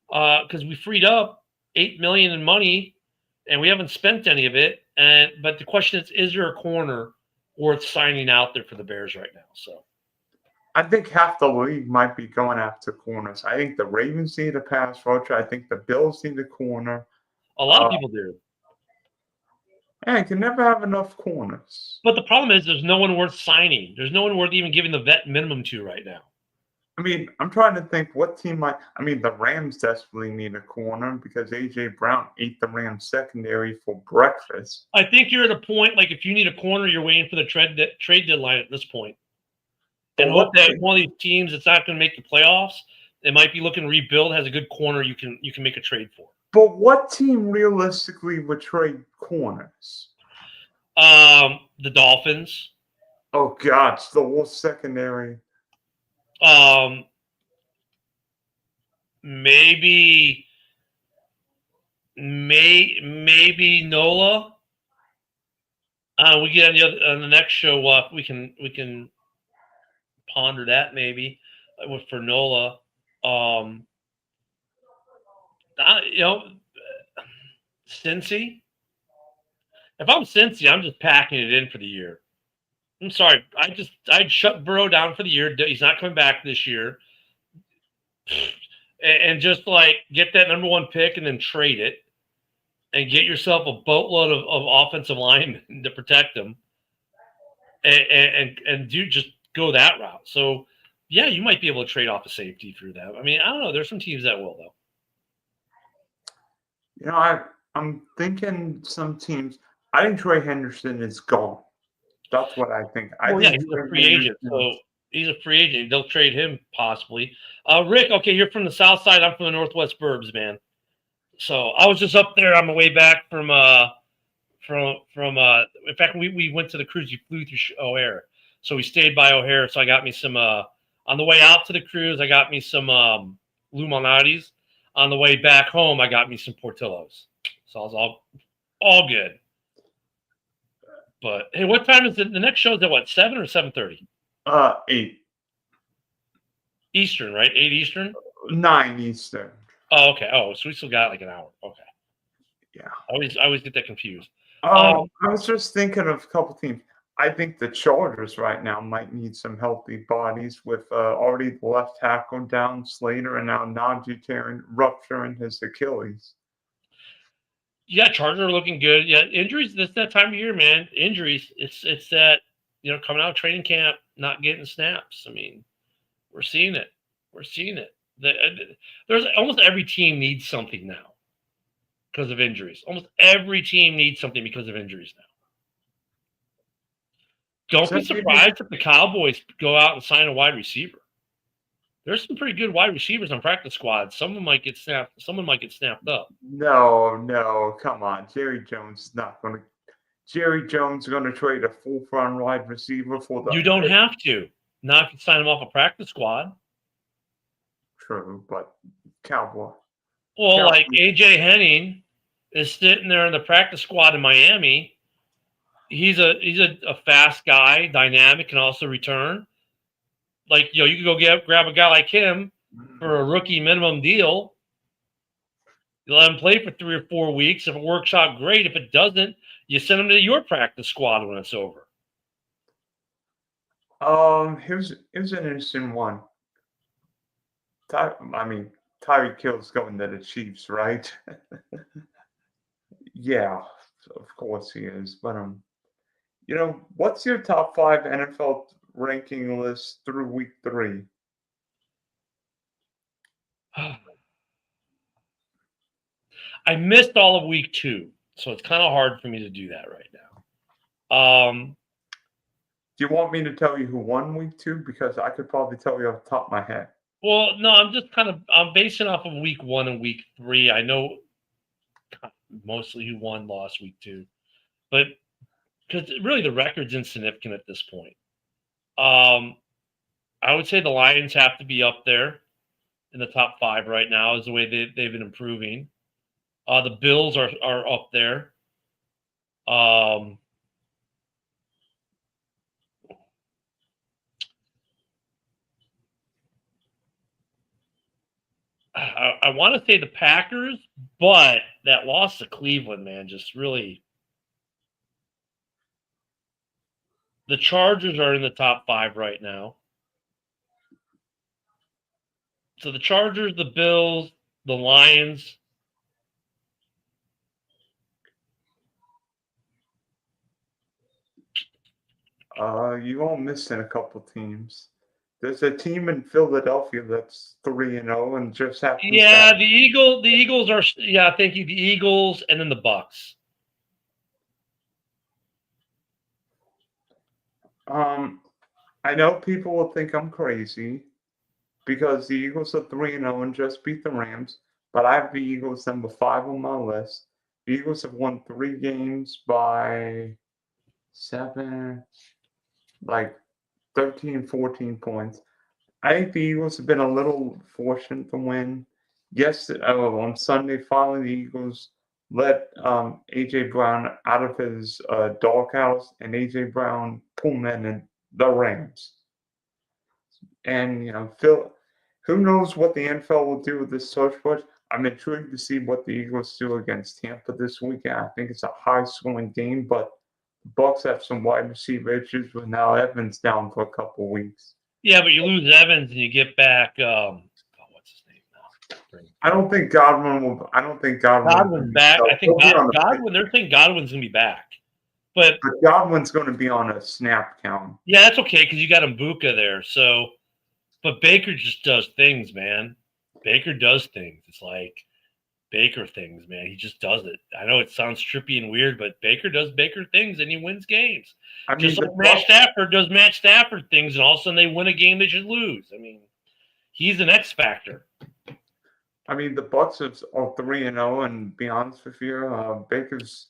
because we freed up $8 million in money and we haven't spent any of it. But the question is there a corner worth signing out there for the Bears right now? So I think half the league might be going after corners. I think the Ravens need a pass rusher. I think the Bills need a corner. A lot of people do. Yeah, you can never have enough corners. But the problem is there's no one worth signing. There's no one worth even giving the vet minimum to right now. I mean, I'm trying to think what team the Rams desperately need a corner because A.J. Brown ate the Rams secondary for breakfast. I think you're at a point, like if you need a corner, you're waiting for the trade deadline at this point. And hope that one of these teams that's not going to make the playoffs, they might be looking to rebuild, has a good corner you can make a trade for. But what team realistically would trade corners? The Dolphins. Oh, God, it's the worst secondary. Maybe Nola. We get on the next show. We can ponder that maybe for Nola. Cincy. If I'm Cincy, I'm just packing it in for the year. I'm sorry. I'd shut Burrow down for the year. He's not coming back this year. And just like get that number 1 pick and then trade it and get yourself a boatload of offensive linemen to protect them and do just go that route. So yeah, you might be able to trade off a safety through that. I mean, I don't know. There's some teams that will though. I'm thinking some teams. I think Trey Henderson is gone. That's what I think. He's a free agent. So he's a free agent. They'll trade him possibly. Rick, okay, you're from the south side. I'm from the northwest burbs, man. So I was just up there on my way back from in fact, we went to the cruise. You flew through O'Hare. So we stayed by O'Hare. So I got me some, on the way out to the cruise, I got me some Lou Malnati's. On the way back home, I got me some Portillo's. So I was all good. But hey, what time is it? The next show is at what, 7 or 7:30? 8 Eastern, right? 8 Eastern? 9 Eastern. Oh, okay. Oh, so we still got like an hour. Okay. Yeah. I always get that confused. I was just thinking of a couple teams. I think the Chargers right now might need some healthy bodies with already the left tackle down, Slater, and now Najee rupturing his Achilles. Yeah, Chargers are looking good. Yeah, injuries. It's that time of year, man. Injuries. It's that coming out of training camp, not getting snaps. I mean, we're seeing it. There's almost every team needs something now because of injuries. Almost every team needs something because of injuries now. Don't be surprised if the Cowboys go out and sign a wide receiver. There's some pretty good wide receivers on practice squads. Someone might get snapped. Someone might get snapped up. No, come on. Jerry Jones is going to trade a full-run wide receiver for the. You don't have to. Not if you sign him off a practice squad. True, but Cowboy. Well, like AJ Henning is sitting there in the practice squad in Miami. He's a fast guy, dynamic, can also return. Like, you could go grab a guy like him for a rookie minimum deal. You let him play for 3 or 4 weeks. If it works out, great. If it doesn't, you send him to your practice squad when it's over. Here's an interesting one. Tyreek Hill's going to the Chiefs, right? Yeah, of course he is. But what's your top 5 NFL ranking list through week 3? I missed all of week 2, so it's kind of hard for me to do that right now. Do you want me to tell you who won week 2? Because I could probably tell you off the top of my head. Well, no, I'm basing off of week 1 and week 3. I know mostly who won, lost week 2, but because really the record's insignificant at this point. I would say the Lions have to be up there in the top 5 right now, is the way they've been improving. The Bills are up there. I want to say the Packers, but that loss to Cleveland, man, just really. The Chargers are in the top 5 right now. So the Chargers, the Bills, the Lions. You all missing a couple teams. There's a team in Philadelphia that's 3-0 and just happens. Yeah, the Eagles are. Yeah, thank you. The Eagles and then the Bucks. I know people will think I'm crazy because the Eagles are 3-0 and just beat the Rams, but I have the Eagles number 5 on my list. The Eagles have won 3 games by 13, 14 points. I think the Eagles have been a little fortunate to win. On Sunday, finally, the Eagles let A.J. Brown out of his doghouse, and A.J. Brown pulled in the Rams. And, who knows what the NFL will do with this search push. I'm intrigued to see what the Eagles do against Tampa this weekend. I think it's a high-scoring game, but the Bucks have some wide receiver issues with now Evans down for a couple weeks. Yeah, but you lose Evans and you get back. What's his name now? I don't think Godwin will. I don't think Godwin's back. I think Godwin. They're saying Godwin's gonna be back, but Godwin's going to be on a snap count. Yeah, that's okay because you got Mbuka there. So, but Baker just does things, man. Baker does things. It's like Baker things, man. He just does it. I know it sounds trippy and weird, but Baker does Baker things and he wins games. Just like Matt Stafford does Matt Stafford things, and all of a sudden they win a game they should lose. I mean, he's an X factor. I mean, the Bucks are 3-0, and be honest with you, Baker's.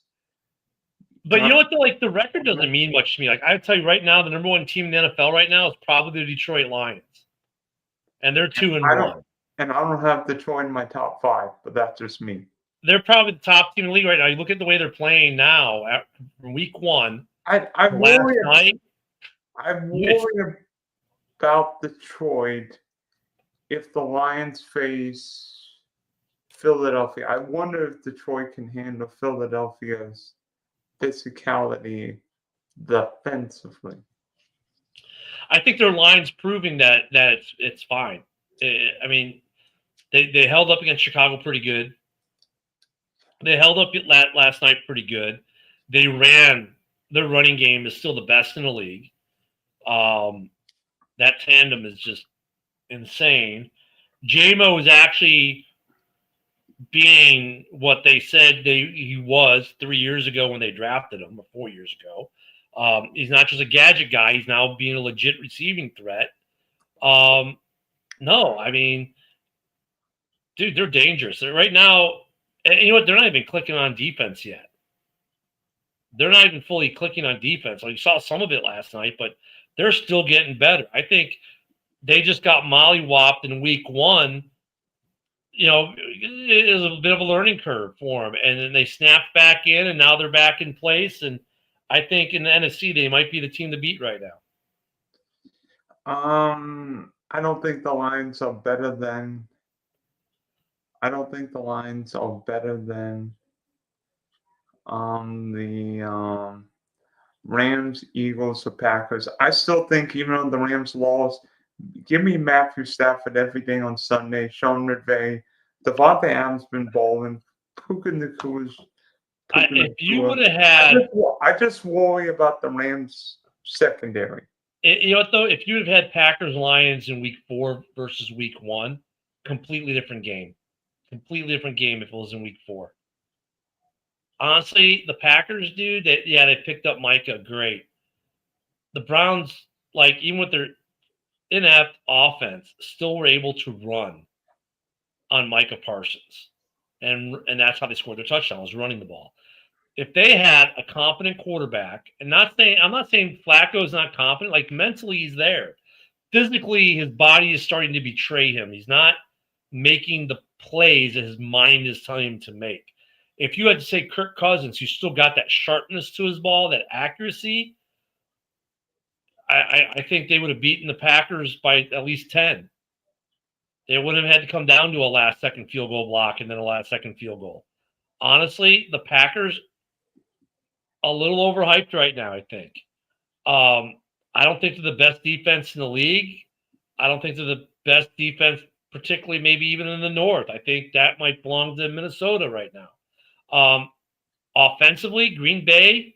But you know what? The record doesn't mean much to me. Like I tell you right now, the number 1 team in the NFL right now is probably the Detroit Lions, and they're 2-1. And I don't have Detroit in my top 5, but that's just me. They're probably the top team in the league right now. You look at the way they're playing now from week 1. I worry about Detroit if the Lions face Philadelphia. I wonder if Detroit can handle Philadelphia's physicality defensively. I think their line's proving that it's fine. I mean, they held up against Chicago pretty good. They held up last night pretty good. They ran. Their running game is still the best in the league. That tandem is just insane. J-Mo is actually being what they said he was 3 years ago when they drafted him, or 4 years ago. He's not just a gadget guy. He's now being a legit receiving threat. No, I mean, dude, they're dangerous. Right now, and you know what? They're not even clicking on defense yet. They're not even fully clicking on defense. Like you saw some of it last night, but they're still getting better. I think they just got mollywopped in week 1. You know, it was a bit of a learning curve for them, and then they snapped back in, and now they're back in place. And I think in the NFC, they might be the team to beat right now. I don't think the Lions are better than. I don't think the Lions are better than the Rams, Eagles, or Packers. I still think even though the Rams lost, give me Matthew Stafford every day on Sunday. Sean McVay, Devontae Adams been balling. Puka Nakua's. If you would have had, I just worry about the Rams secondary. you know what though? If you would have had Packers Lions in week 4 versus week 1, completely different game. Completely different game if it was in week 4. Honestly, the Packers, dude, they picked up Micah, great. The Browns, like even with their inept offense, still were able to run on Micah Parsons, and that's how they scored their touchdowns, running the ball. If they had a confident quarterback, and I'm not saying Flacco's not confident, like mentally he's there. Physically, his body is starting to betray him. He's not making the plays that his mind is telling him to make. If you had to say Kirk Cousins, who still got that sharpness to his ball, that accuracy, I think they would have beaten the Packers by at least 10. They wouldn't have had to come down to a last-second field goal block and then a last-second field goal. Honestly, the Packers a little overhyped right now, I think. I don't think they're the best defense in the league. I don't think they're the best defense, particularly maybe even in the North. I think that might belong to Minnesota right now. Offensively, Green Bay,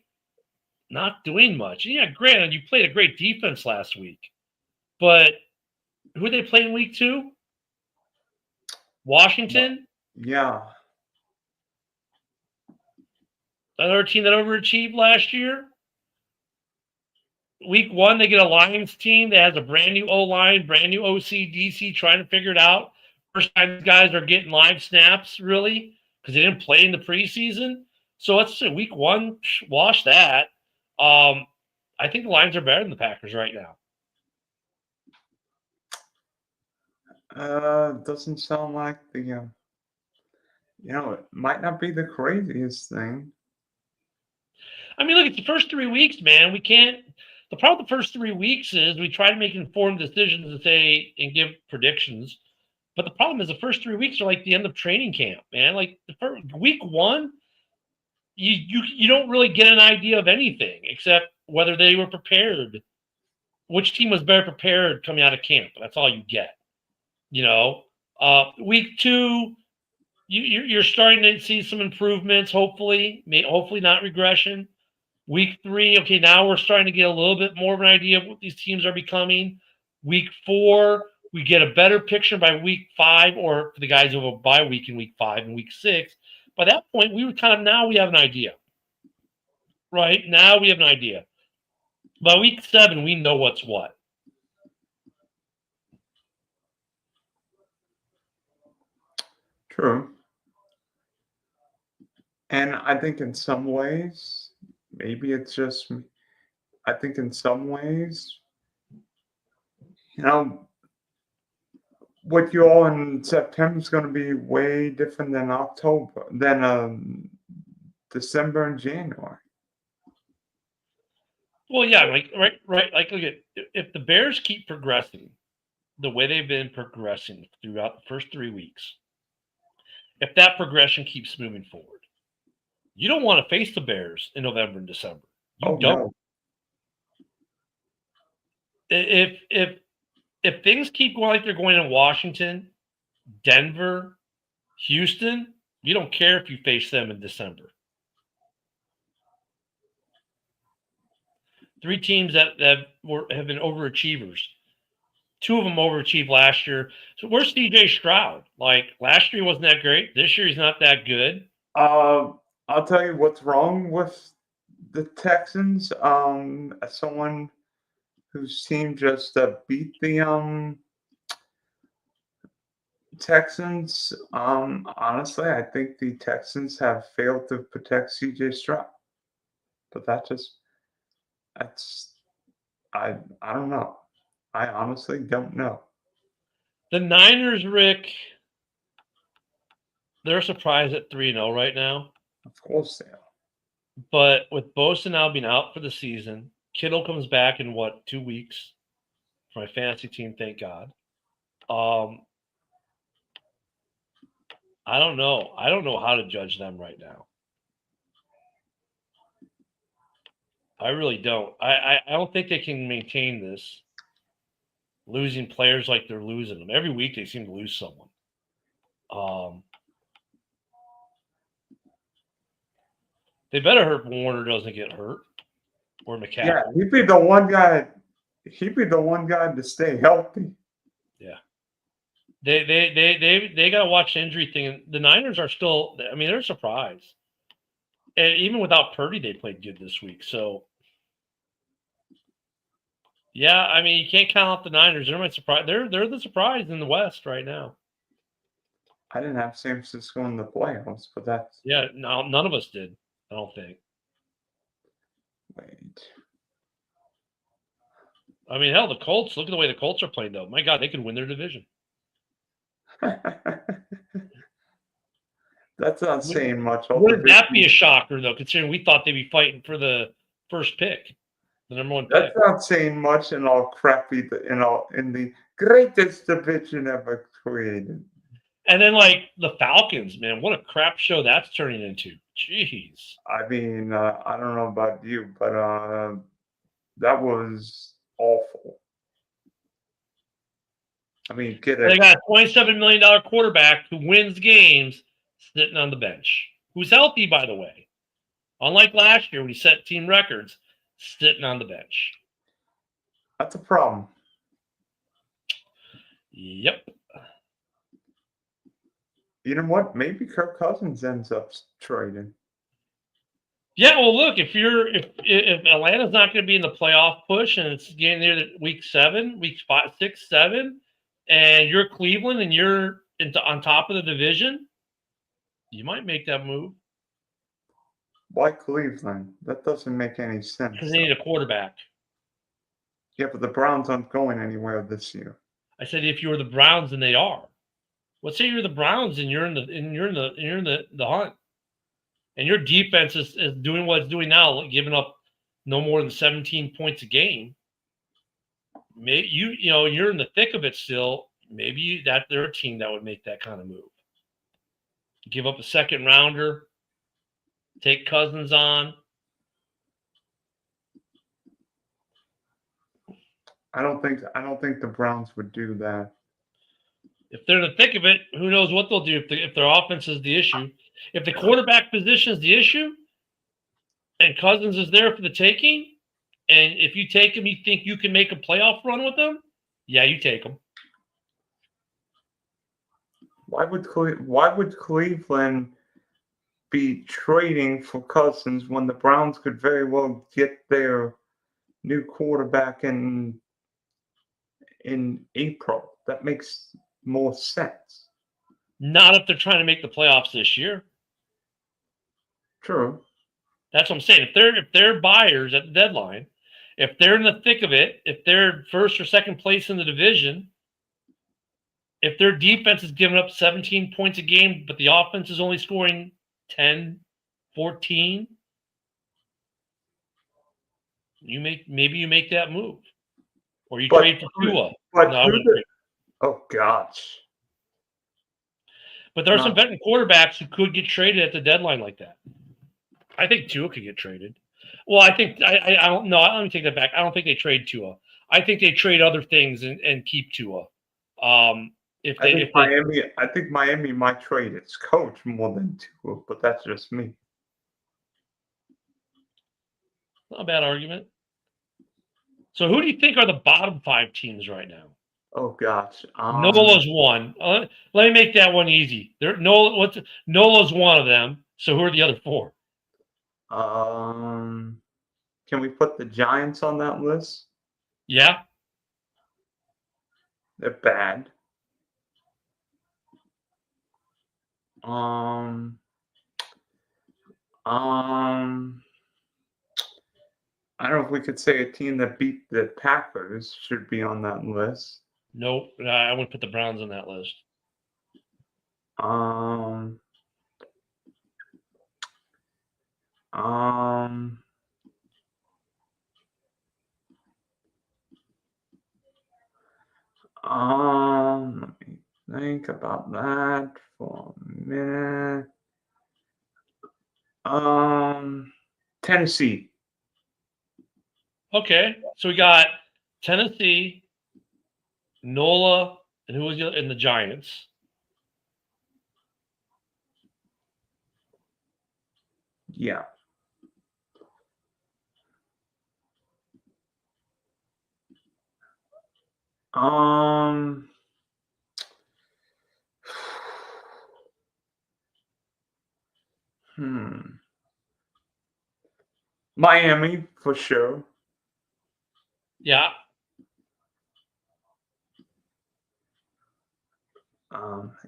not doing much. Yeah, granted, you played a great defense last week. But who did they play in week 2? Washington? Yeah. Another team that overachieved last year. Week 1, they get a Lions team that has a brand new O-line, brand new OC, DC, trying to figure it out. First time these guys are getting live snaps, really, because they didn't play in the preseason. So let's say week 1, wash that. I think the Lions are better than the Packers right now. Doesn't sound like the, it might not be the craziest thing. I mean, look, it's the first 3 weeks, man. We can't. The problem with the first 3 weeks is we try to make informed decisions and say and give predictions. But the problem is the first 3 weeks are like the end of training camp, man. Like week 1, you don't really get an idea of anything except whether they were prepared, which team was better prepared coming out of camp. That's all you get. Week 2, you're starting to see some improvements. Hopefully not regression. Week 3, okay, now we're starting to get a little bit more of an idea of what these teams are becoming. Week 4, we get a better picture by week 5, or for the guys who have a bye week in week 5 and week 6. By that point, we have an idea. Right? Now we have an idea. By week 7, we know what's what. True. And I think in some ways, maybe it's just me. I think in some ways, what you all in September is going to be way different than December and January. Well, yeah, right. Like, look at if the Bears keep progressing the way they've been progressing throughout the first 3 weeks, if that progression keeps moving forward, you don't want to face the Bears in November and December. You don't. No. If things keep going like they're going in Washington, Denver, Houston, you don't care if you face them in December. 3 teams that have been overachievers. 2 of them overachieved last year. So where's CJ Stroud? Like last year he wasn't that great. This year he's not that good. I'll tell you what's wrong with The Texans, as someone whose team just beat the Texans, honestly, I think the Texans have failed to protect CJ Stroud. But that's I don't know. I honestly don't know. The Niners, Rick, they're surprised at 3-0 right now. Of course they are. But with Bosa now being out for the season, Kittle comes back in 2 weeks for my fantasy team, thank God. I don't know. I don't know how to judge them right now. I really don't. I don't think they can maintain this. Losing players like they're losing them. Every week they seem to lose someone. They better hope Warner doesn't get hurt. Or McCaffrey. Yeah, he'd be the one guy. He'd be the one guy to stay healthy. Yeah. They got to watch the injury thing. The Niners are still. I mean, they're surprised. And even without Purdy, they played good this week. So, yeah, I mean, you can't count out the Niners. They're my surprise. They're the surprise in the West right now. I didn't have San Francisco in the playoffs, but that's no, none of us did. I don't think. Wait. I mean, hell, the Colts. Look at the way the Colts are playing, though. My God, they could win their division. That's not saying much. Wouldn't that be a shocker, though, considering we thought they'd be fighting for the first pick, the number one pick? That's not saying much in all crappy in the greatest division ever created. And then, like, the Falcons, man, what a crap show that's turning into. Jeez. I mean, I don't know about you, but that was awful. I mean, they got a $27 million quarterback who wins games sitting on the bench, who's healthy, by the way. Unlike last year when he set team records, sitting on the bench. That's a problem. Yep. You know what? Maybe Kirk Cousins ends up trading. Yeah, well, look, if Atlanta's not going to be in the playoff push and it's getting near week 7, weeks 5, 6, 7, and you're Cleveland and you're on top of the division, you might make that move. Why Cleveland? That doesn't make any sense. Because they need a quarterback. Yeah, but the Browns aren't going anywhere this year. I said if you were the Browns, then they are. Let's say you're the Browns and you're in the hunt, and your defense is doing what it's doing now, giving up no more than 17 points a game. Maybe you're in the thick of it still. Maybe they're a team that would make that kind of move. Give up a second rounder, take Cousins on. I don't think the Browns would do that. If they're in the thick of it, who knows what they'll do if their offense is the issue. If the quarterback position is the issue and Cousins is there for the taking, and if you take him, you think you can make a playoff run with him, yeah, you take him. Why would Cleveland be trading for Cousins when the Browns could very well get their new quarterback in April? That makes more sense. Not if they're trying to make the playoffs this year. True. That's what I'm saying. If they're buyers at the deadline, if they're in the thick of it, if they're first or second place in the division, if their defense is giving up 17 points a game, but the offense is only scoring 10, 14, maybe you make that move. Or you trade for Tua. Oh, gosh. But there are some veteran quarterbacks who could get traded at the deadline like that. I think Tua could get traded. Well, I think I don't know. Let me take that back. I don't think they trade Tua. I think they trade other things and keep Tua. I think Miami might trade its coach more than Tua, but that's just me. Not a bad argument. So who do you think are the bottom 5 teams right now? Oh gosh, Nola's one. Let me make that one easy. Nola's one of them. So who are the other 4? Can we put the Giants on that list? Yeah. They're bad. Um, um, I don't know if we could say a team that beat the Packers should be on that list. Nope. I wouldn't put the Browns on that list. Um, um, let me think about that for a minute. Tennessee. Okay. So we got Tennessee, Nola, and who was in the Giants? Yeah. Um, Miami for sure. Yeah.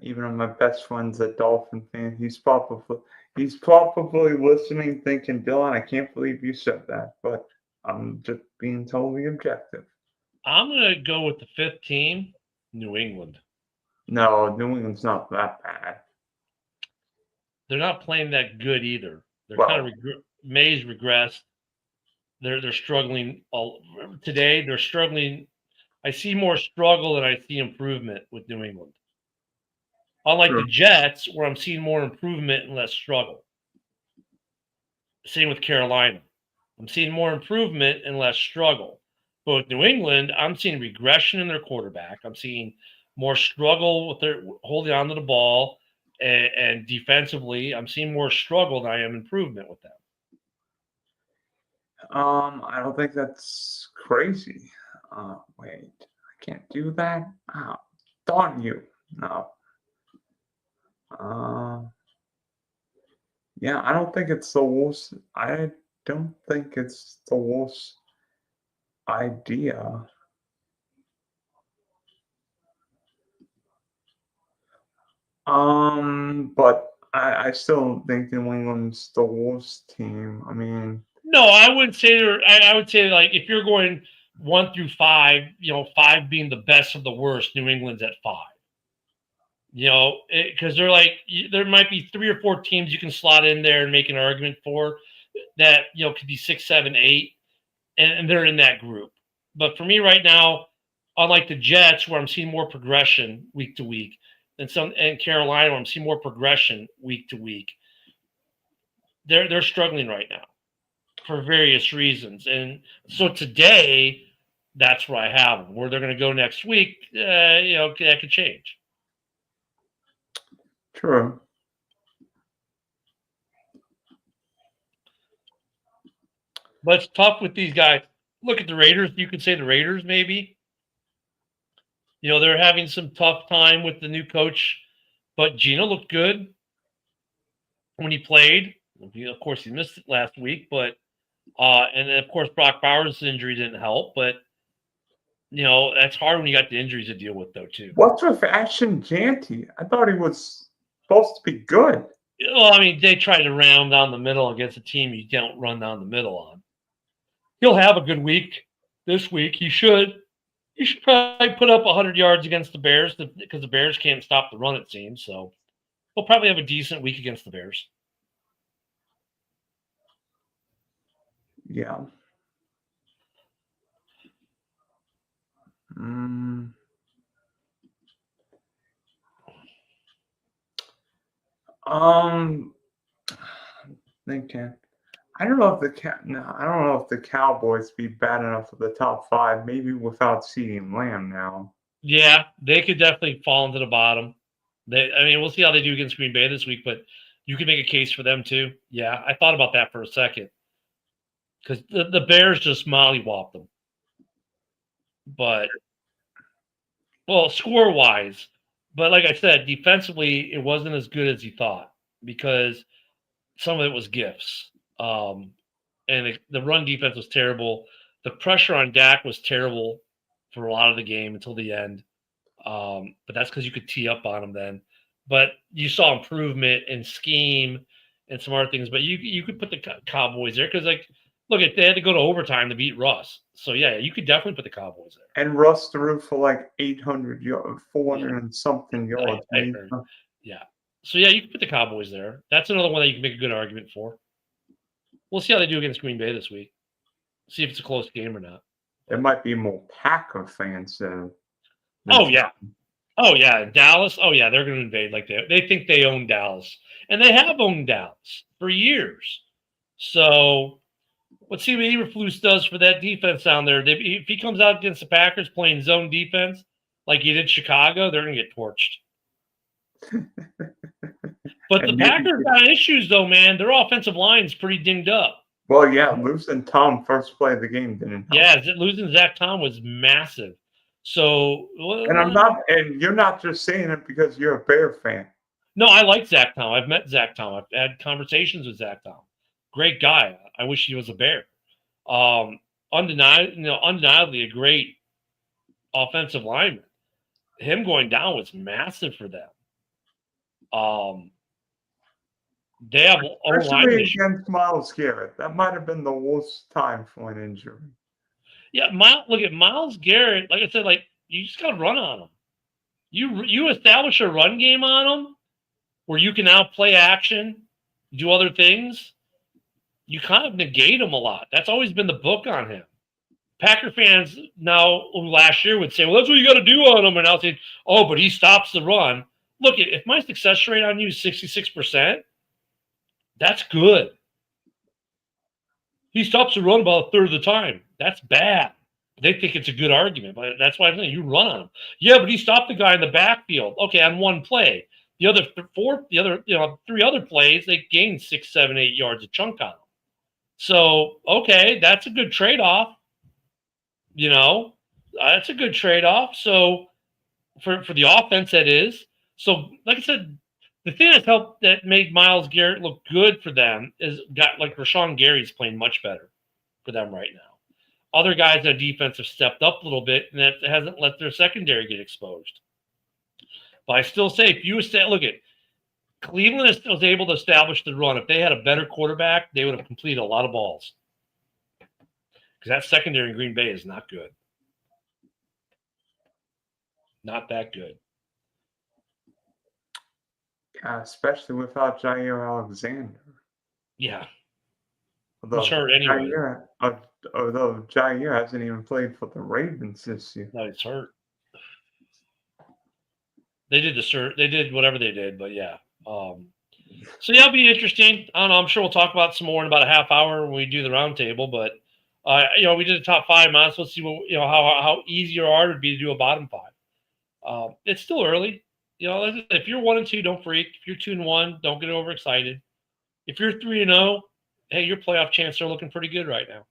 Even though my best friend's a Dolphin fan, he's probably listening, thinking, Dylan, I can't believe you said that, but I'm just being totally objective. I'm going to go with the fifth team, New England. No, New England's not that bad. They're not playing that good either. They're Well, kind of Mays regressed. They're struggling today. They're struggling. I see more struggle than I see improvement with New England. Unlike true. the Jets, where I'm seeing more improvement and less struggle. Same with Carolina. I'm seeing more improvement and less struggle. But with New England, I'm seeing regression in their quarterback. I'm seeing more struggle with their holding on to the ball, and defensively, I'm seeing more struggle than I am improvement with them. I don't think that's crazy. Wait, I can't do that. Oh, darn you. No. Uh, yeah, I don't think it's the worst. I don't think it's the worst idea. But I still think New England's the worst team. I mean, No, I wouldn't say they're. I would say like if you're going 1 through 5, 5 being the best of the worst, New England's at 5. Because they're like there might be 3 or 4 teams you can slot in there and make an argument for that could be 6, 7, 8, and they're in that group. But for me right now, unlike the Jets, where I'm seeing more progression week to week, and Carolina, where I'm seeing more progression week to week, they're struggling right now for various reasons. And so today, that's where I have them. Where they're going to go next week, that could change. true. But it's tough with these guys. Look at the Raiders. You could say the Raiders, maybe. They're having some tough time with the new coach, but Gino looked good when he played. Of course, he missed it last week, but and then of course Brock Bowers' injury didn't help. But that's hard when you got the injuries to deal with, though, too. What's with Ashton Janty? I thought he was supposed to be good. Well, I mean, they try to round down the middle against a team you don't run down the middle on. He'll have a good week this week. He should. He should probably put up 100 yards against the Bears because the Bears can't stop the run, it seems. So he'll probably have a decent week against the Bears. Yeah. Thinking. I don't know if I don't know if the Cowboys be bad enough for the top 5. Maybe without CeeDee Lamb now. Yeah, they could definitely fall into the bottom. We'll see how they do against Green Bay this week, but you can make a case for them too. Yeah, I thought about that for a second because the Bears just mollywopped them. But, well, score-wise, but like I said, defensively, it wasn't as good as you thought because some of it was gifts. And the run defense was terrible. The pressure on Dak was terrible for a lot of the game until the end. But that's because you could tee up on him then. But you saw improvement in scheme and some other things. But you could put the Cowboys there because, like, look, they had to go to overtime to beat Russ. So, yeah, you could definitely put the Cowboys there. And Russ threw for like 800 yards, 400 and something yards. Yeah. So, yeah, you can put the Cowboys there. That's another one that you can make a good argument for. We'll see how they do against Green Bay this week. See if it's a close game or not. There might be more Packer fans. Oh, yeah. Oh, yeah. Dallas. Oh, yeah. They're going to invade like they think they own Dallas. And they have owned Dallas for years. So let's see what Eberflus does for that defense down there. If he comes out against the Packers playing zone defense like he did Chicago, they're going to get torched. But the Packers got issues, though, man. Their offensive line is pretty dinged up. Well, yeah, losing Tom first play of the game didn't help. Yeah, losing Zach Tom was massive. So, and you're not just saying it because you're a Bear fan. No, I like Zach Tom. I've met Zach Tom. I've had conversations with Zach Tom. Great guy. I wish he was a Bear. Undeniably a great offensive lineman. Him going down was massive for them. They have especially against Myles Garrett. That might have been the worst time for an injury. Yeah, look at Myles Garrett. Like I said, like you just got to run on him. You establish a run game on him where you can now play action, do other things. You kind of negate him a lot. That's always been the book on him. Packer fans now last year would say, well, that's what you got to do on him. And I'll say, oh, but he stops the run. Look, if my success rate on you is 66%, that's good. He stops the run about a third of the time. That's bad. They think it's a good argument, but that's why I'm saying you run on him. Yeah, but he stopped the guy in the backfield. Okay, on one play. The other three other plays, they gained 6, 7, 8 yards a chunk on him. So, okay, that's a good trade-off. That's a good trade-off. So, for the offense, that is. So, like I said, the thing that made Myles Garrett look good for them is like Rashawn Gary's playing much better for them right now. Other guys on defense have stepped up a little bit, and that hasn't let their secondary get exposed. But I still say, if you look at Cleveland was able to establish the run. If they had a better quarterback, they would have completed a lot of balls. Because that secondary in Green Bay is not good. Not that good. Especially without Jair Alexander. Yeah. Although he's hurt anyway. Although Jair hasn't even played for the Ravens this year. No, he's hurt. They did whatever they did, but yeah. So yeah, it'll be interesting. I don't know. I'm sure we'll talk about some more in about a half hour when we do the roundtable. But we did a top 5. Let's see what how easy or hard it would be to do a bottom 5. It's still early. If you're 1-2, don't freak. If you're 2-1, don't get overexcited. If you're 3-0, hey, your playoff chances are looking pretty good right now.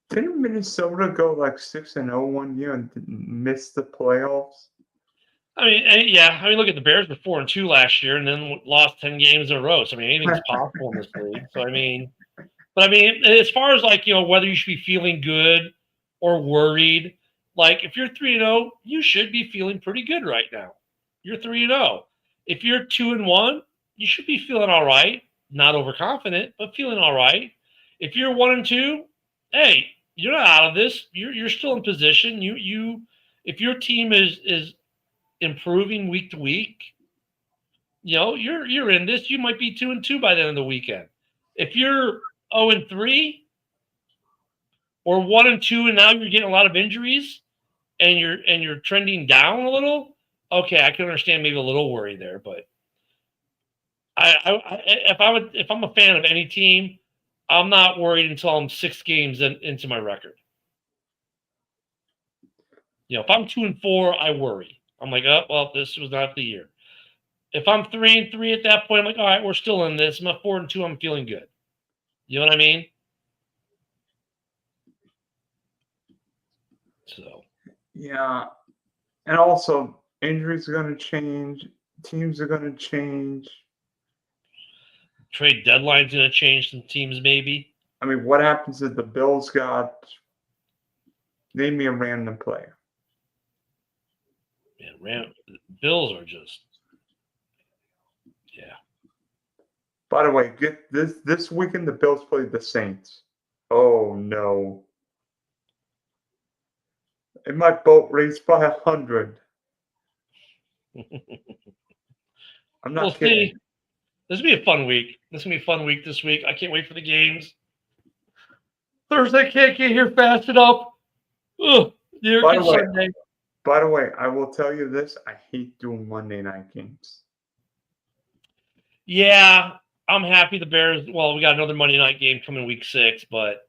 Didn't Minnesota go like 6-0 one year and miss the playoffs? I mean, look at the Bears were 4-2 last year and then lost 10 games in a row. So, I mean, anything's possible in this league. So, as far as whether you should be feeling good or worried, like if you're 3-0, you should be feeling pretty good right now. You're 3-0. If you're 2-1, you should be feeling all right. Not overconfident, but feeling all right. If you're 1-2, hey, you're not out of this. You're still in position. If your team is improving week to week, you're in this. You might be 2-2 by the end of the weekend. If you're 0-3 or 1-2 and now you're getting a lot of injuries and you're trending down a little, okay, I can understand maybe a little worry there, but if I'm a fan of any team, I'm not worried until I'm 6 games into my record. If I'm 2-4, I worry. I'm like, oh, well, this was not the year. If I'm 3-3 at that point, I'm like, all right, we're still in this. I'm at 4-2, I'm feeling good. You know what I mean? So. Yeah. And also, injuries are going to change. Teams are going to change. Trade deadline's going to change some teams, maybe. I mean, what happens if the Bills got? Name me a random player. Man, Bills are just, yeah. By the way, get this weekend the Bills play the Saints. Oh no. And my boat raised by 100. I'm not We'll kidding. see. This will be a fun week. This will be a fun week this week. I can't wait for the games. Thursday can't get here fast enough. Ugh, Sunday. By the way, I will tell you this. I hate doing Monday night games. Yeah, I'm happy the Bears. Well, we got another Monday night game coming week 6, but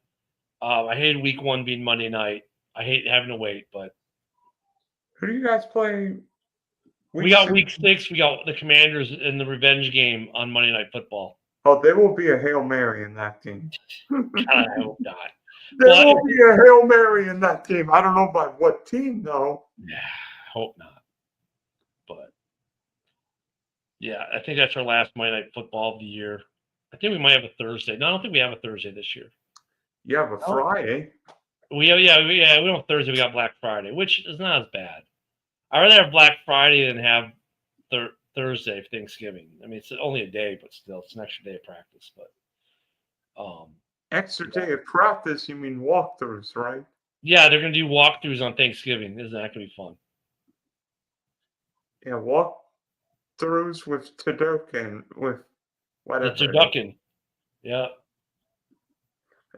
I hated week 1 being Monday night. I hate having to wait, but who do you guys play? We got week 6. We got the Commanders in the revenge game on Monday Night Football. Oh, there will be a Hail Mary in that game. God, I hope not. There will be a Hail Mary in that game. I don't know by what team, though. Yeah, I hope not. But, yeah, I think that's our last Monday Night Football of the year. I think we might have a Thursday. No, I don't think we have a Thursday this year. You have a Friday. We don't have Thursday. We got Black Friday, which is not as bad. I'd rather have Black Friday than have Thursday for Thanksgiving. I mean, it's only a day, but still, it's an extra day of practice. But extra day of practice? You mean walkthroughs, right? Yeah, they're gonna do walkthroughs on Thanksgiving. Isn't that gonna be fun? Yeah, walkthroughs with Turducken, with whatever. The Turducken. Yeah.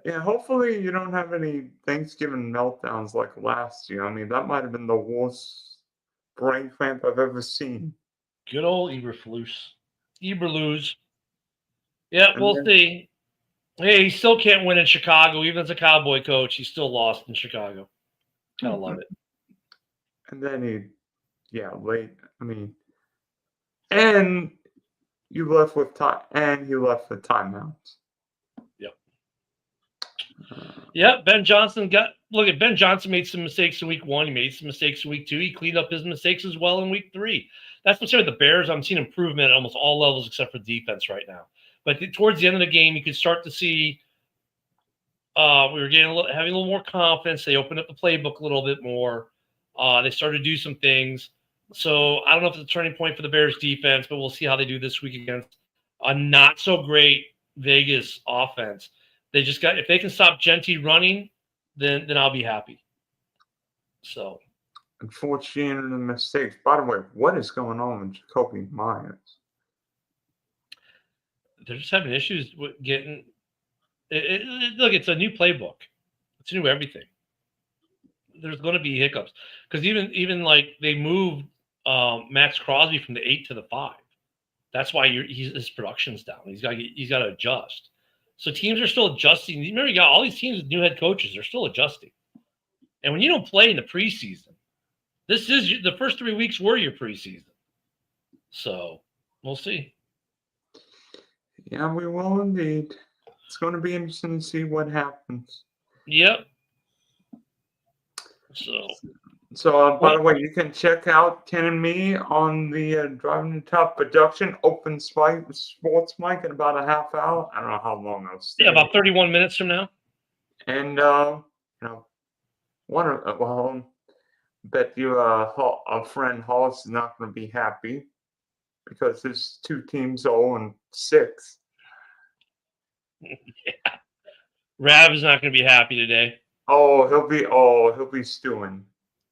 Yeah, hopefully you don't have any Thanksgiving meltdowns like last year. I mean, that might have been the worst brain cramp I've ever seen. Good old Eberflus. Yeah, we'll see. Hey, he still can't win in Chicago. Even as a Cowboy coach, he's still lost in Chicago. Gotta love it. And then and you left with time, and you left with timeouts. Yep, Ben Johnson Ben Johnson made some mistakes in week 1. He made some mistakes in week 2. He cleaned up his mistakes as well in week 3. That's what's with the Bears. I'm seeing improvement at almost all levels except for defense right now. But towards the end of the game, you could start to see we were having a little more confidence. They opened up the playbook a little bit more. They started to do some things. So I don't know if it's a turning point for the Bears defense, but we'll see how they do this week against a not so great Vegas offense. If they can stop Genty running, then I'll be happy. So, unfortunate mistakes. By the way, what is going on with Jacoby Myers? They're just having issues with getting. Look, it's a new playbook. It's new everything. There's going to be hiccups because even like they moved Max Crosby from the 8 to the 5. That's why his production's down. He's got to adjust. So teams are still adjusting. Remember, you got all these teams with new head coaches. They're still adjusting. And when you don't play in the preseason, this is the first 3 weeks were your preseason. So we'll see. Yeah, we will indeed. It's going to be interesting to see what happens. Yep. So, by the way, you can check out Ken and me on the Driving the Top production open sports mic in about a half hour. I don't know how long I'll stay. Yeah, about 31 minutes from now. And bet you a friend Hollis is not going to be happy because his 2 teams 0-6. Yeah, Rav is not going to be happy today. Oh, he'll be stewing.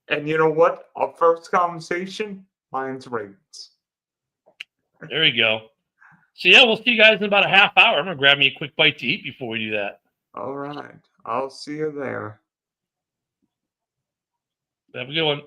And you know what? Our first conversation, Lions Ravens. There we go. So yeah, we'll see you guys in about a half hour. I'm gonna grab me a quick bite to eat before we do that. All right. I'll see you there. Have a good one.